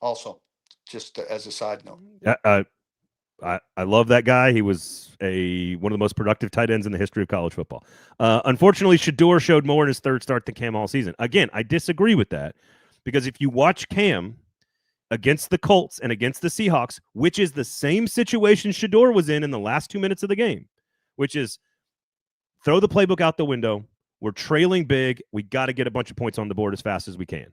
Also, just as a side note.
I love that guy. He was one of the most productive tight ends in the history of college football. Unfortunately, Shedeur showed more in his third start than Cam all season. Again, I disagree with that because if you watch Cam against the Colts and against the Seahawks, which is the same situation Shedeur was in the last 2 minutes of the game, which is throw the playbook out the window. We're trailing big. We got to get a bunch of points on the board as fast as we can.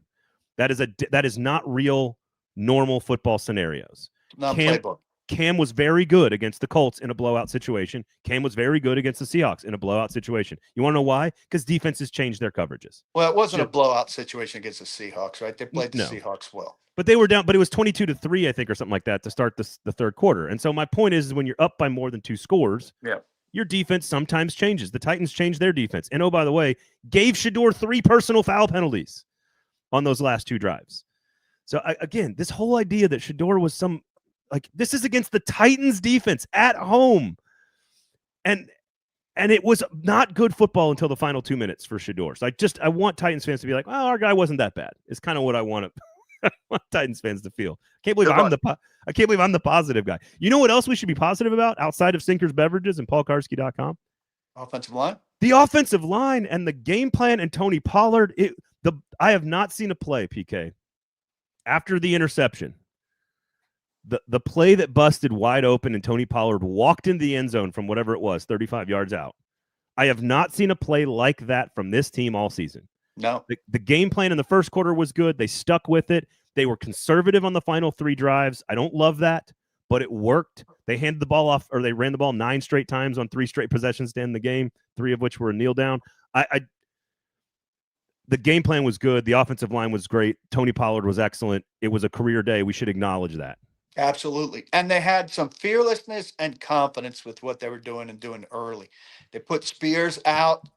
That is not real normal football scenarios.
Not playbook.
Cam was very good against the Colts in a blowout situation. Cam was very good against the Seahawks in a blowout situation. You want to know why? Because defenses changed their coverages.
Well, it wasn't a blowout situation against the Seahawks, right? They played the Seahawks well.
But they were down, but it was 22-3, I think, or something like that to start the third quarter. And so my point is when you're up by more than 2 scores, your defense sometimes changes. The Titans changed their defense. And, oh, by the way, gave Shedeur 3 personal foul penalties on those last 2 drives. So, again, this whole idea that Shedeur was this is against the Titans defense at home. And it was not good football until the final 2 minutes for Shedeur. So I want Titans fans to be like, well, our guy wasn't that bad. It's kind of what I want Titans fans to feel. I can't believe I'm the positive guy. You know what else we should be positive about outside of Sinkers Beverages and paulkarski.com?
Offensive line?
The offensive line and the game plan and Tony Pollard. I have not seen a play, PK, after the interception. The play that busted wide open and Tony Pollard walked into the end zone from whatever it was, 35 yards out. I have not seen a play like that from this team all season.
No.
The game plan in the first quarter was good. They stuck with it. They were conservative on the final 3 drives. I don't love that, but it worked. They handed the ball off, or they ran the ball 9 straight times on 3 straight possessions to end the game, 3 of which were a kneel down. The game plan was good. The offensive line was great. Tony Pollard was excellent. It was a career day. We should acknowledge that.
Absolutely. And they had some fearlessness and confidence with what they were doing and doing early. They put Spears out,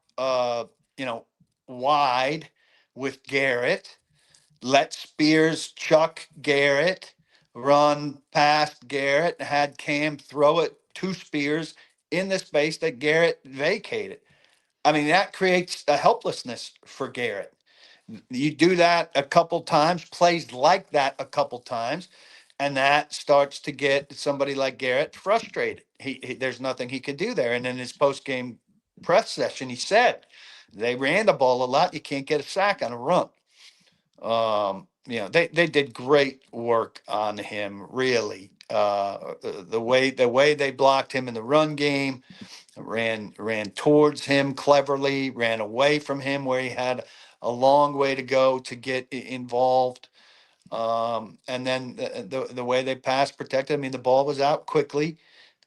wide with Garrett, let Spears chuck Garrett, run past Garrett, and had Cam throw it to Spears in the space that Garrett vacated. I mean, that creates a helplessness for Garrett. You do that a couple times, plays like that a couple times, and that starts to get somebody like Garrett frustrated. He there's nothing he could do there. And in his post-game press session, he said, they ran the ball a lot. You can't get a sack on a run. They did great work on him, really. The way they blocked him in the run game, ran towards him cleverly, ran away from him where he had a long way to go to get involved. And then the way they pass protected, I mean, the ball was out quickly.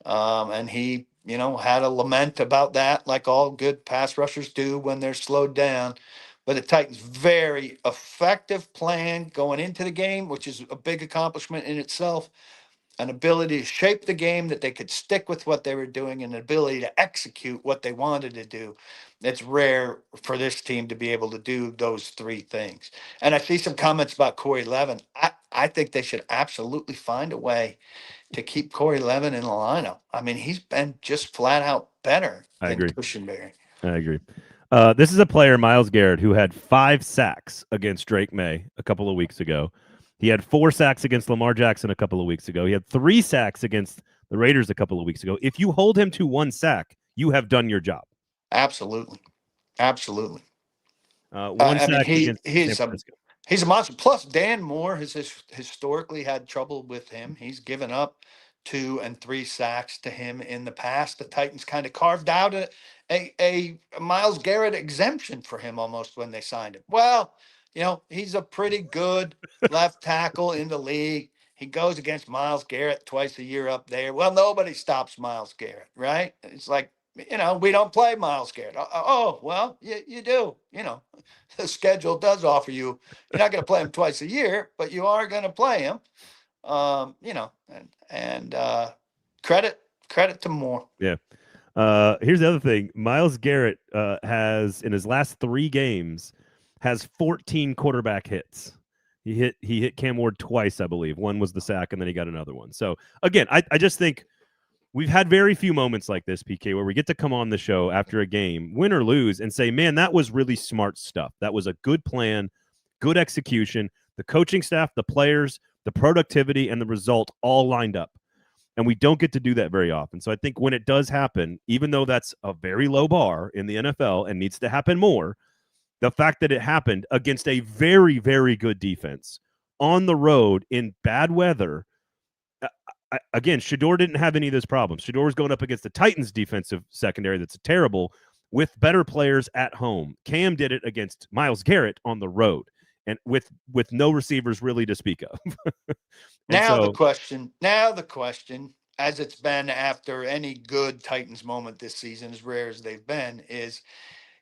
And he, had a lament about that, like all good pass rushers do when they're slowed down. But the Titans' very effective plan going into the game, which is a big accomplishment in itself, an ability to shape the game that they could stick with what they were doing, and an ability to execute what they wanted to do. It's rare for this team to be able to do those three things. And I see some comments about Corey Levin. I think they should absolutely find a way to keep Corey Levin in the lineup. I mean, he's been just flat out better
I
than
agree.
Cushenberry.
I agree. This is a player, Myles Garrett, who had 5 sacks against Drake May a couple of weeks ago. He had 4 sacks against Lamar Jackson a couple of weeks ago. He had 3 sacks against the Raiders a couple of weeks ago. If you hold him to 1 sack, you have done your job.
Absolutely. Absolutely.
1 sack against San Francisco.
He's a monster. Plus, Dan Moore has historically had trouble with him. He's given up 2 and 3 sacks to him in the past. The Titans kind of carved out a Myles Garrett exemption for him almost when they signed him. Well, he's a pretty good left tackle in the league. He goes against Myles Garrett twice a year up there. Well, nobody stops Myles Garrett, right? It's like, we don't play Myles Garrett. Oh, well, you do. The schedule does offer you. You're not going to play him twice a year, but you are going to play him. Credit to Moore.
Yeah. Here's the other thing. Myles Garrett has, in his last 3 games, has 14 quarterback hits. He hit Cam Ward twice, I believe. One was the sack, and then he got another one. So again, I just think we've had very few moments like this, PK, where we get to come on the show after a game, win or lose, and say, man, that was really smart stuff. That was a good plan, good execution. The coaching staff, the players, the productivity, and the result all lined up. And we don't get to do that very often. So I think when it does happen, even though that's a very low bar in the NFL and needs to happen more, the fact that it happened against a very, very good defense on the road in bad weather. Again, Shedeur didn't have any of those problems. Shedeur was going up against the Titans defensive secondary that's terrible with better players at home. Cam did it against Myles Garrett on the road and with no receivers really to speak of.
The question, as it's been after any good Titans moment this season, as rare as they've been, is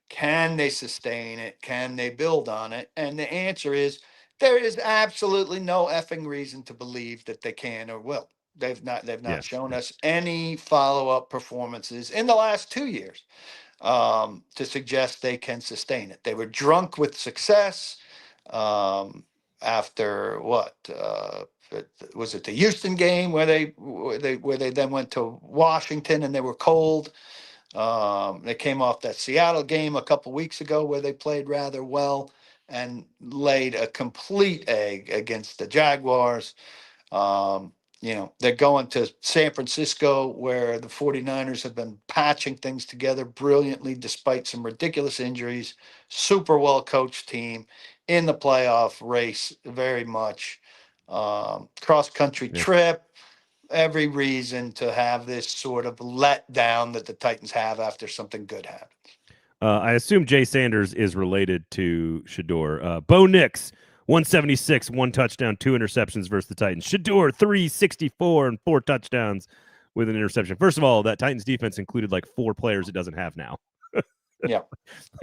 can they sustain it? Can they build on it? And the answer is there is absolutely no effing reason to believe that they can or will. They've not shown us any follow-up performances in the last 2 years to suggest they can sustain it. They were drunk with success after what? Was it the Houston game where they then went to Washington and they were cold? They came off that Seattle game a couple weeks ago where they played rather well and laid a complete egg against the Jaguars. They're going to San Francisco where the 49ers have been patching things together brilliantly despite some ridiculous injuries. Super well coached team in the playoff race very much. Cross-country trip. Every reason to have this sort of letdown that the Titans have after something good happens.
I assume Jay Sanders is related to Shedeur. Bo Nix, 176, 1 touchdown, 2 interceptions versus the Titans. Shedeur, 364 and 4 touchdowns with an interception. First of all, that Titans defense included like 4 players it doesn't have now.
Yeah.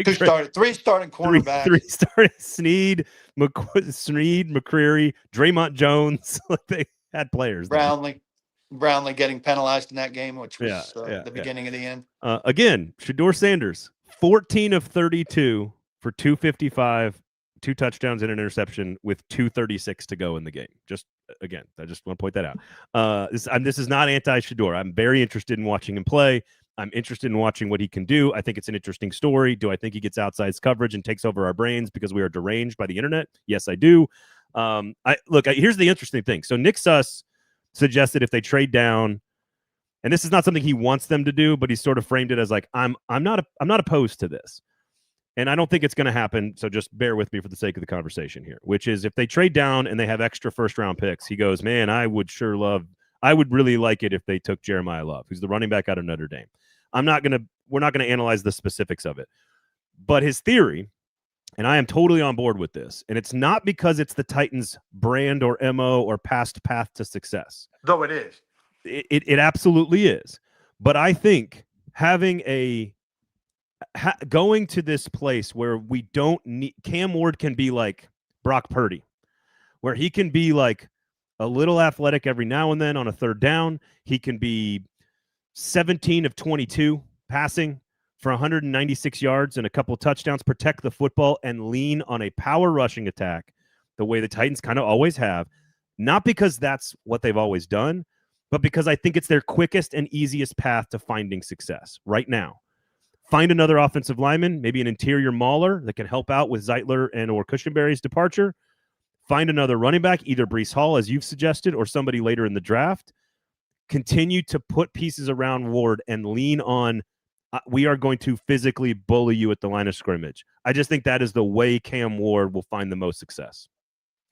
Three starting cornerbacks.
Three starting Sneed, McCreary, Draymond Jones. They had players.
Brownlee getting penalized in that game, which was the beginning of the end.
Again, Shedeur Sanders, 14 of 32 for 255, 2 touchdowns and an interception with 2:36 to go in the game. Just again, I just want to point that out. This is not anti-Shedeur. I'm very interested in watching him play. I'm interested in watching what he can do. I think it's an interesting story. Do I think he gets outsized coverage and takes over our brains because we are deranged by the internet? Yes, I do. Here's the interesting thing. So Nick Suss suggested if they trade down, and this is not something he wants them to do, but he sort of framed it as like, I'm not opposed to this. And I don't think it's going to happen. So just bear with me for the sake of the conversation here, which is if they trade down and they have extra first round picks, he goes, man, I would really like it if they took Jeremiah Love, who's the running back out of Notre Dame. We're not going to analyze the specifics of it, but his theory, and I am totally on board with this, and it's not because it's the Titans brand or MO or past path to success.
Though it is.
It absolutely is. But I think having going to this place where we don't need Cam Ward can be like Brock Purdy, where he can be like a little athletic every now and then on a third down. He can be 17 of 22 passing for 196 yards and a couple of touchdowns, protect the football, and lean on a power rushing attack the way the Titans kind of always have. Not because that's what they've always done, but because I think it's their quickest and easiest path to finding success right now. Find another offensive lineman, maybe an interior mauler that can help out with Zeitler and or Cushenberry's departure. Find another running back, either Breece Hall, as you've suggested, or somebody later in the draft. Continue to put pieces around Ward and lean on, we are going to physically bully you at the line of scrimmage. I just think that is the way Cam Ward will find the most success.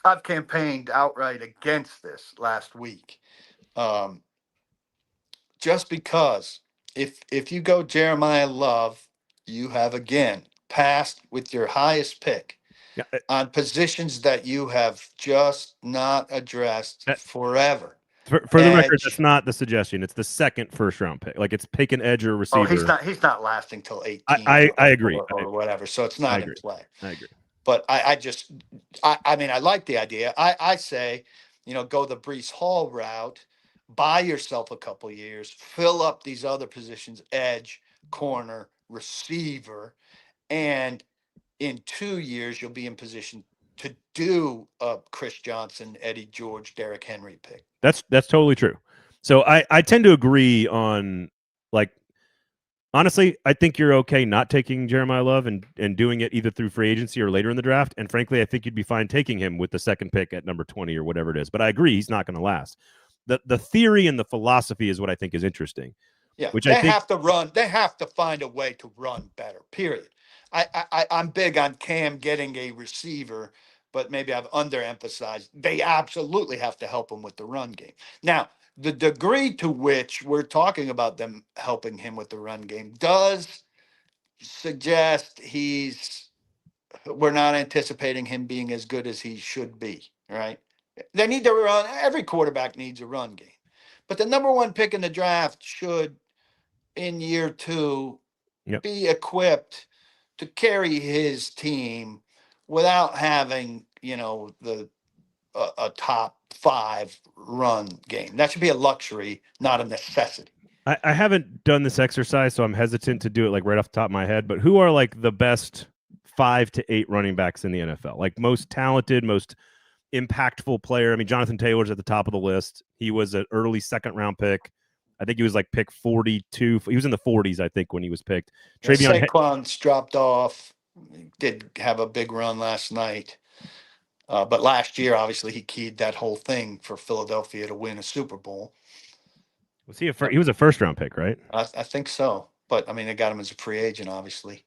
I've campaigned outright against this last week. Just because if you go Jeremiah Love, you have again passed with your highest pick on positions that you have just not addressed forever.
For the record, that's not the suggestion. It's the second first-round pick. Like, it's pick an edge or receiver.
Oh, he's not lasting till 18.
I agree.
Or whatever. So it's not in play.
I agree.
But I mean, I like the idea. I say, go the Breece Hall route, buy yourself a couple years, fill up these other positions, edge, corner, receiver, and in 2 years, you'll be in position to do a Chris Johnson, Eddie George, Derrick Henry pick.
That's totally true. So I tend to agree on, like, honestly, I think you're okay not taking Jeremiah Love and doing it either through free agency or later in the draft. And frankly, I think you'd be fine taking him with the second pick at number 20 or whatever it is. But I agree, he's not going to last. The theory and the philosophy is what I think is interesting.
Yeah,
which
they
I think
have to run. They have to find a way to run better, period. I'm big on Cam getting a receiver, but maybe I've underemphasized. They absolutely have to help him with the run game. Now, the degree to which we're talking about them helping him with the run game does suggest we're not anticipating him being as good as he should be, right? They need to run. Every quarterback needs a run game. But the number one pick in the draft should, in year 2, be equipped to carry his team without having, a top 5 run game. That should be a luxury, not a necessity.
I haven't done this exercise, so I'm hesitant to do it like right off the top of my head. But who are like the best 5 to 8 running backs in the NFL? Like most talented, most impactful player. I mean, Jonathan Taylor's at the top of the list. He was an early second-round pick. I think he was like pick 42. He was in the 40s, I think, when he was picked.
Saquon's dropped off. He did have a big run last night. But last year, obviously, he keyed that whole thing for Philadelphia to win a Super Bowl.
Was he he was a first-round pick, right?
I think so. But, I mean, they got him as a free agent, obviously.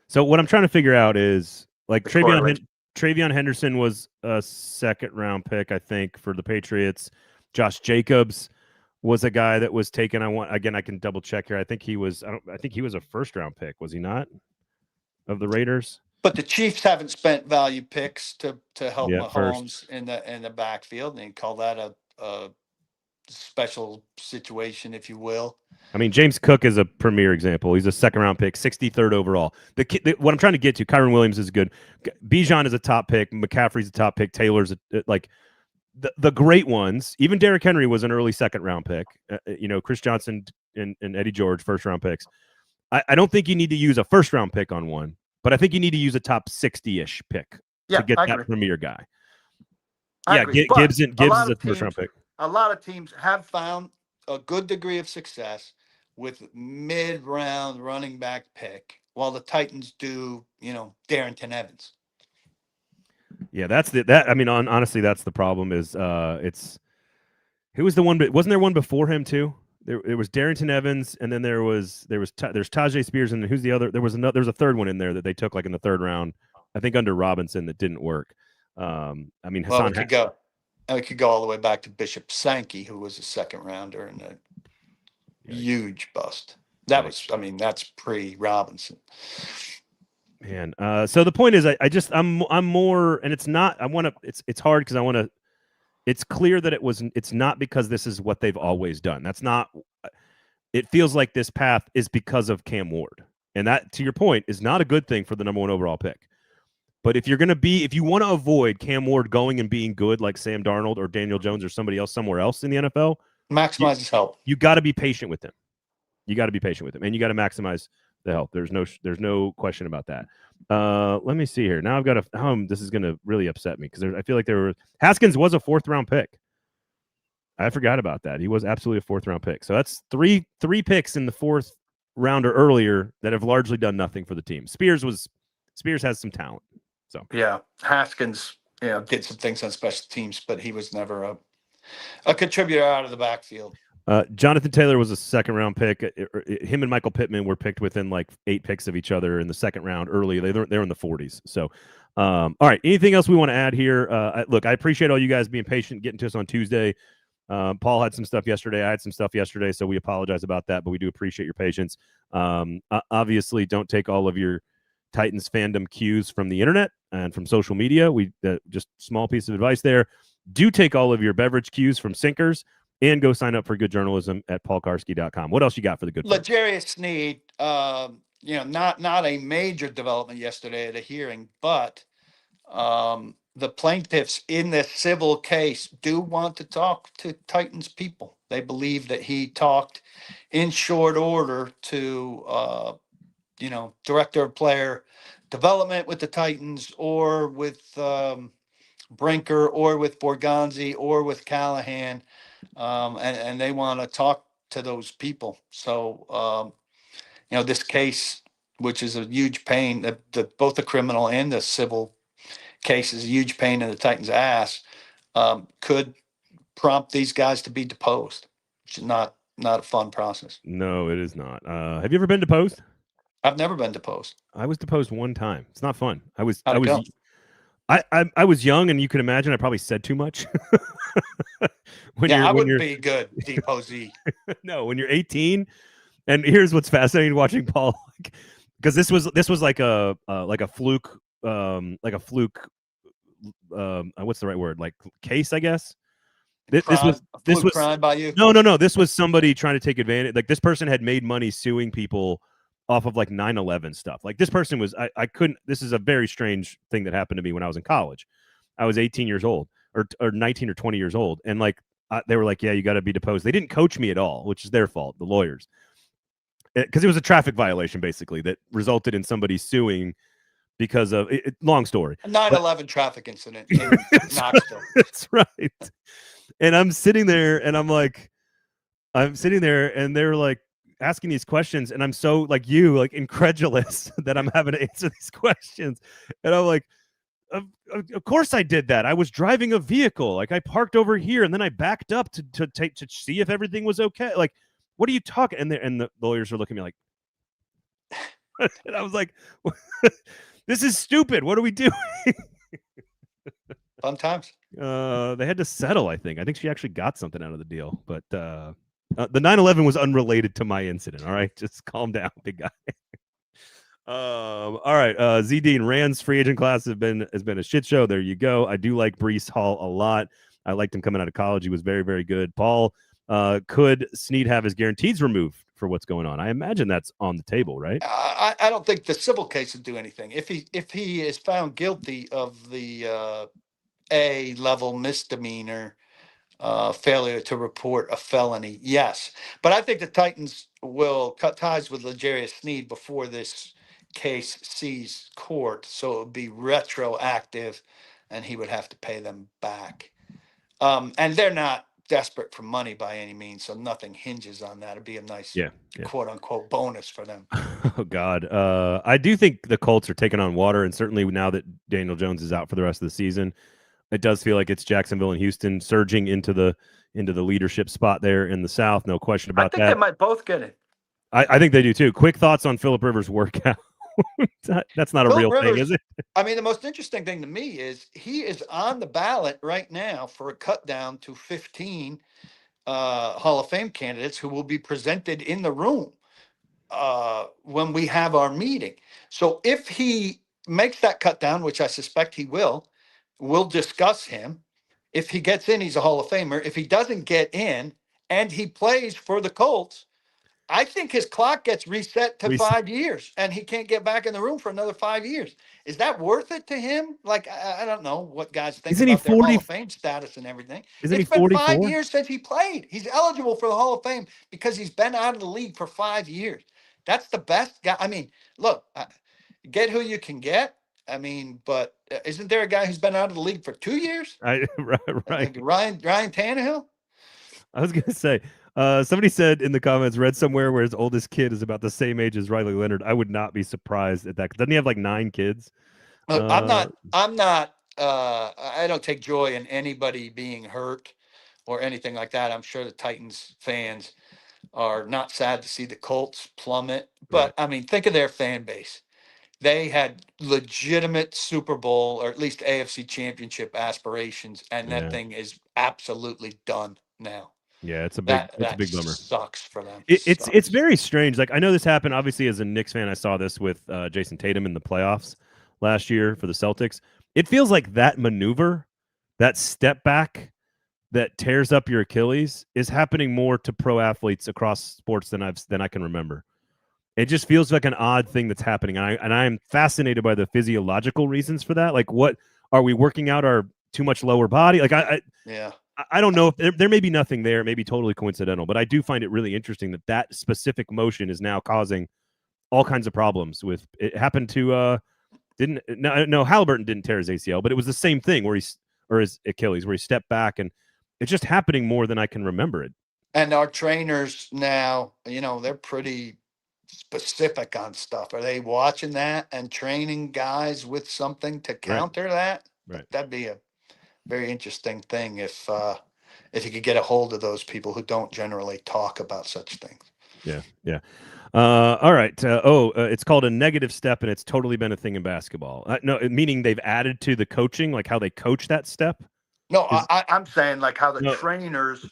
So what I'm trying to figure out is, like, Travion Henderson was a second-round pick, I think, for the Patriots. Josh Jacobs was a guy that was taken. I can double check here. I think he was a first-round pick, was he not? Of the Raiders?
But the Chiefs haven't spent value picks to help Mahomes in the backfield, and you call that a special situation, if you will.
I mean, James Cook is a premier example. He's a second-round pick, 63rd overall. What I'm trying to get to, Kyron Williams is good. Bijan is a top pick. McCaffrey's a top pick. Taylor's like the great ones. Even Derrick Henry was an early second-round pick. Chris Johnson and Eddie George, first-round picks. I don't think you need to use a first-round pick on one, but I think you need to use a top 60-ish pick to get that premier guy. Gibbs is a first-round pick.
A lot of teams have found a good degree of success with mid-round running back pick, while the Titans do, Darrington Evans.
Yeah, honestly, that's the problem. Is who was the one? Wasn't there one before him too? There was Darrington Evans, and then there's Tajay Spears, and who's the other? There's a third one in there that they took like in the third round, I think under Robinson, that didn't work. Hassan.
We could go all the way back to Bishop Sankey, who was a second rounder and a huge bust. That's pre-Robinson.
Man, so the point is, I'm more, and it's not. It's hard because I want to. It's clear that it's not because this is what they've always done. That's not. It feels like this path is because of Cam Ward, and that, to your point, is not a good thing for the number 1 overall pick. But if you want to avoid Cam Ward going and being good like Sam Darnold or Daniel Jones or somebody else somewhere else in the NFL,
maximize his help.
You got to be patient with him. And you got to maximize the health. There's no question about that. Let me see here. Now I've got this is going to really upset me because I feel like Haskins was a 4th-round pick. I forgot about that. He was absolutely a 4th-round pick. So that's three picks in the 4th round or earlier that have largely done nothing for the team. Spears has some talent. So
yeah, Haskins, did some things on special teams, but he was never a contributor out of the backfield.
Jonathan Taylor was a 2nd-round pick. Him and Michael Pittman were picked within like 8 picks of each other in the 2nd round early. They're in the 40s. So, all right. Anything else we want to add here? Look, I appreciate all you guys being patient, getting to us on Tuesday. Paul had some stuff yesterday. I had some stuff yesterday, so we apologize about that, but we do appreciate your patience. Obviously, don't take all of your Titans fandom cues from the internet and from social media. We just small piece of advice there. Do take all of your beverage cues from Sinkers and go sign up for good journalism at paulkarski.com. What else you got for the good folks?
L'Jarius Sneed, not a major development yesterday at a hearing, but the plaintiffs in this civil case do want to talk to Titans people. They believe that he talked in short order to, director of player development with the Titans or with Brinker or with Borgonzi or with Callahan. And they want to talk to those people. So, this case, which is a huge pain, both the criminal and the civil case is a huge pain in the Titans' ass, could prompt these guys to be deposed, which is not a fun process.
No, it is not. Have you ever been deposed?
I've never been deposed.
I was deposed one time. It's not fun. I was young, and you can imagine I probably said too much.
I wouldn't be good deposee.
No, when you're 18, and here's what's fascinating watching Paul, because this was like a fluke, what's the right word? Like case, I guess. This was
crime by you.
No. This was somebody trying to take advantage. Like this person had made money suing people off of like 9/11 stuff. Like this person was, I couldn't. This is a very strange thing that happened to me when I was in college. I was 18 years old, or 19 or 20 years old, and like they were like, "Yeah, you got to be deposed." They didn't coach me at all, which is their fault, the lawyers, because it was a traffic violation basically that resulted in somebody suing because of it. Long story.
A 9/11 traffic incident in Knoxville.
That's right. And I'm sitting there, and they're like asking these questions, and I'm so like incredulous that I'm having to answer these questions, and I'm like, of course I did that. I was driving a vehicle, like I parked over here, and then I backed up to see if everything was okay. Like, what are you talking? And the lawyers are looking at me like, and I was like, this is stupid. What are we doing?
Fun times.
They had to settle, I think she actually got something out of the deal, but the 9/11 was unrelated to my incident. All right, just calm down, big guy. All right, Z Dean, Rand's free agent class has been a shit show. There you go. I do like Breece Hall a lot. I liked him coming out of college. He was very, very good. Paul, could Snead have his guarantees removed for what's going on? I imagine that's on the table, right?
I don't think the civil case would do anything. If he is found guilty of the A-level misdemeanor, failure to report a felony, yes. But I think the Titans will cut ties with L'Jarius Sneed before this case sees court, so it would be retroactive, and he would have to pay them back. And they're not desperate for money by any means, so nothing hinges on that. It'd be a nice, quote-unquote bonus for them.
Oh, God. I do think the Colts are taking on water, and certainly now that Daniel Jones is out for the rest of the season, it does feel like it's Jacksonville and Houston surging into the leadership spot there in the South. No question about that.
I think they might both get it.
I think they do too. Quick thoughts on Phillip Rivers' workout. That's not a real thing, is it?
I mean, the most interesting thing to me is he is on the ballot right now for a cut down to 15 Hall of Fame candidates who will be presented in the room when we have our meeting. So if he makes that cut down, which I suspect he will, we'll discuss him. If he gets in, he's a Hall of Famer. If he doesn't get in and he plays for the Colts, I think his clock gets reset to 5 years and he can't get back in the room for another 5 years. Is that worth it to him? Like, I don't know what guys think about their Hall of Fame status and everything. It's been 5 years since he played. He's eligible for the Hall of Fame because he's been out of the league for 5 years. That's the best guy. I mean, look, get who you can get. I mean, but isn't there a guy who's been out of the league for 2 years?
Right.
Like Ryan Tannehill?
I was gonna say, somebody said in the comments, read somewhere where his oldest kid is about the same age as Riley Leonard. I would not be surprised at that. Doesn't he have like 9 kids?
I'm not. I don't take joy in anybody being hurt or anything like that. I'm sure the Titans fans are not sad to see the Colts plummet, but
Right.
I mean, think of their fan base. They had legitimate Super Bowl or at least AFC Championship aspirations, and that
Yeah.
thing is absolutely done now.
Yeah, it's a
That
big bummer.
sucks for them.
It's very strange. Like I know this happened. Obviously, as a Knicks fan, I saw this with Jason Tatum in the playoffs last year for the Celtics. It feels like that maneuver, that step back, that tears up your Achilles, is happening more to pro athletes across sports than I can remember. It just feels like an odd thing that's happening, and I am fascinated by the physiological reasons for that. Like, what are we working out our too much lower body? Like, I don't know if there may be nothing there, it may be totally coincidental, but I do find it really interesting that specific motion is now causing all kinds of problems. With it happened to Halliburton didn't tear his ACL, but it was the same thing where his Achilles, where he stepped back, and it's just happening more than I can remember it.
And our trainers now, they're pretty specific on stuff. Are they watching that and training guys with something to counter that?
Right.
That'd be a very interesting thing if you could get a hold of those people who don't generally talk about such things.
Yeah. All right. It's called a negative step, and it's totally been a thing in basketball. No, meaning they've added to the coaching, like how they coach that step.
No, I'm saying like how the trainers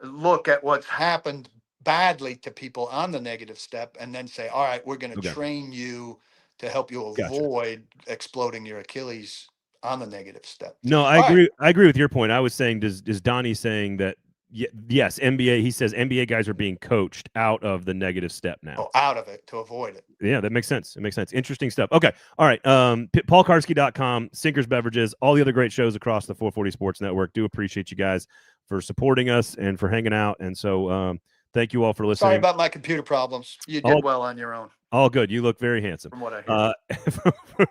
look at what's happened badly to people on the negative step and then say, all right, we're going to train you to help you avoid exploding your Achilles on the negative step.
No, I agree. I agree with your point. I was saying, is Donnie saying that, yes, NBA, he says NBA guys are being coached out of the negative step now.
Oh, out of it to avoid it.
Yeah, that makes sense. It makes sense. Interesting stuff. Okay. All right. PaulKarski.com, Sinkers Beverages, all the other great shows across the 440 Sports Network. Do appreciate you guys for supporting us and for hanging out. And so thank you all for listening.
Sorry about my computer problems. You did well on your own.
All good. You look very handsome.
From what I hear.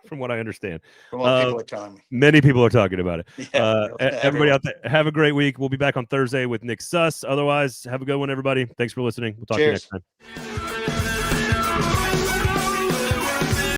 From what I understand.
From what people are telling me.
Many people are talking about it.
Yeah,
everybody out there, have a great week. We'll be back on Thursday with Nick Suss. Otherwise, have a good one, everybody. Thanks for listening. We'll talk to you next time.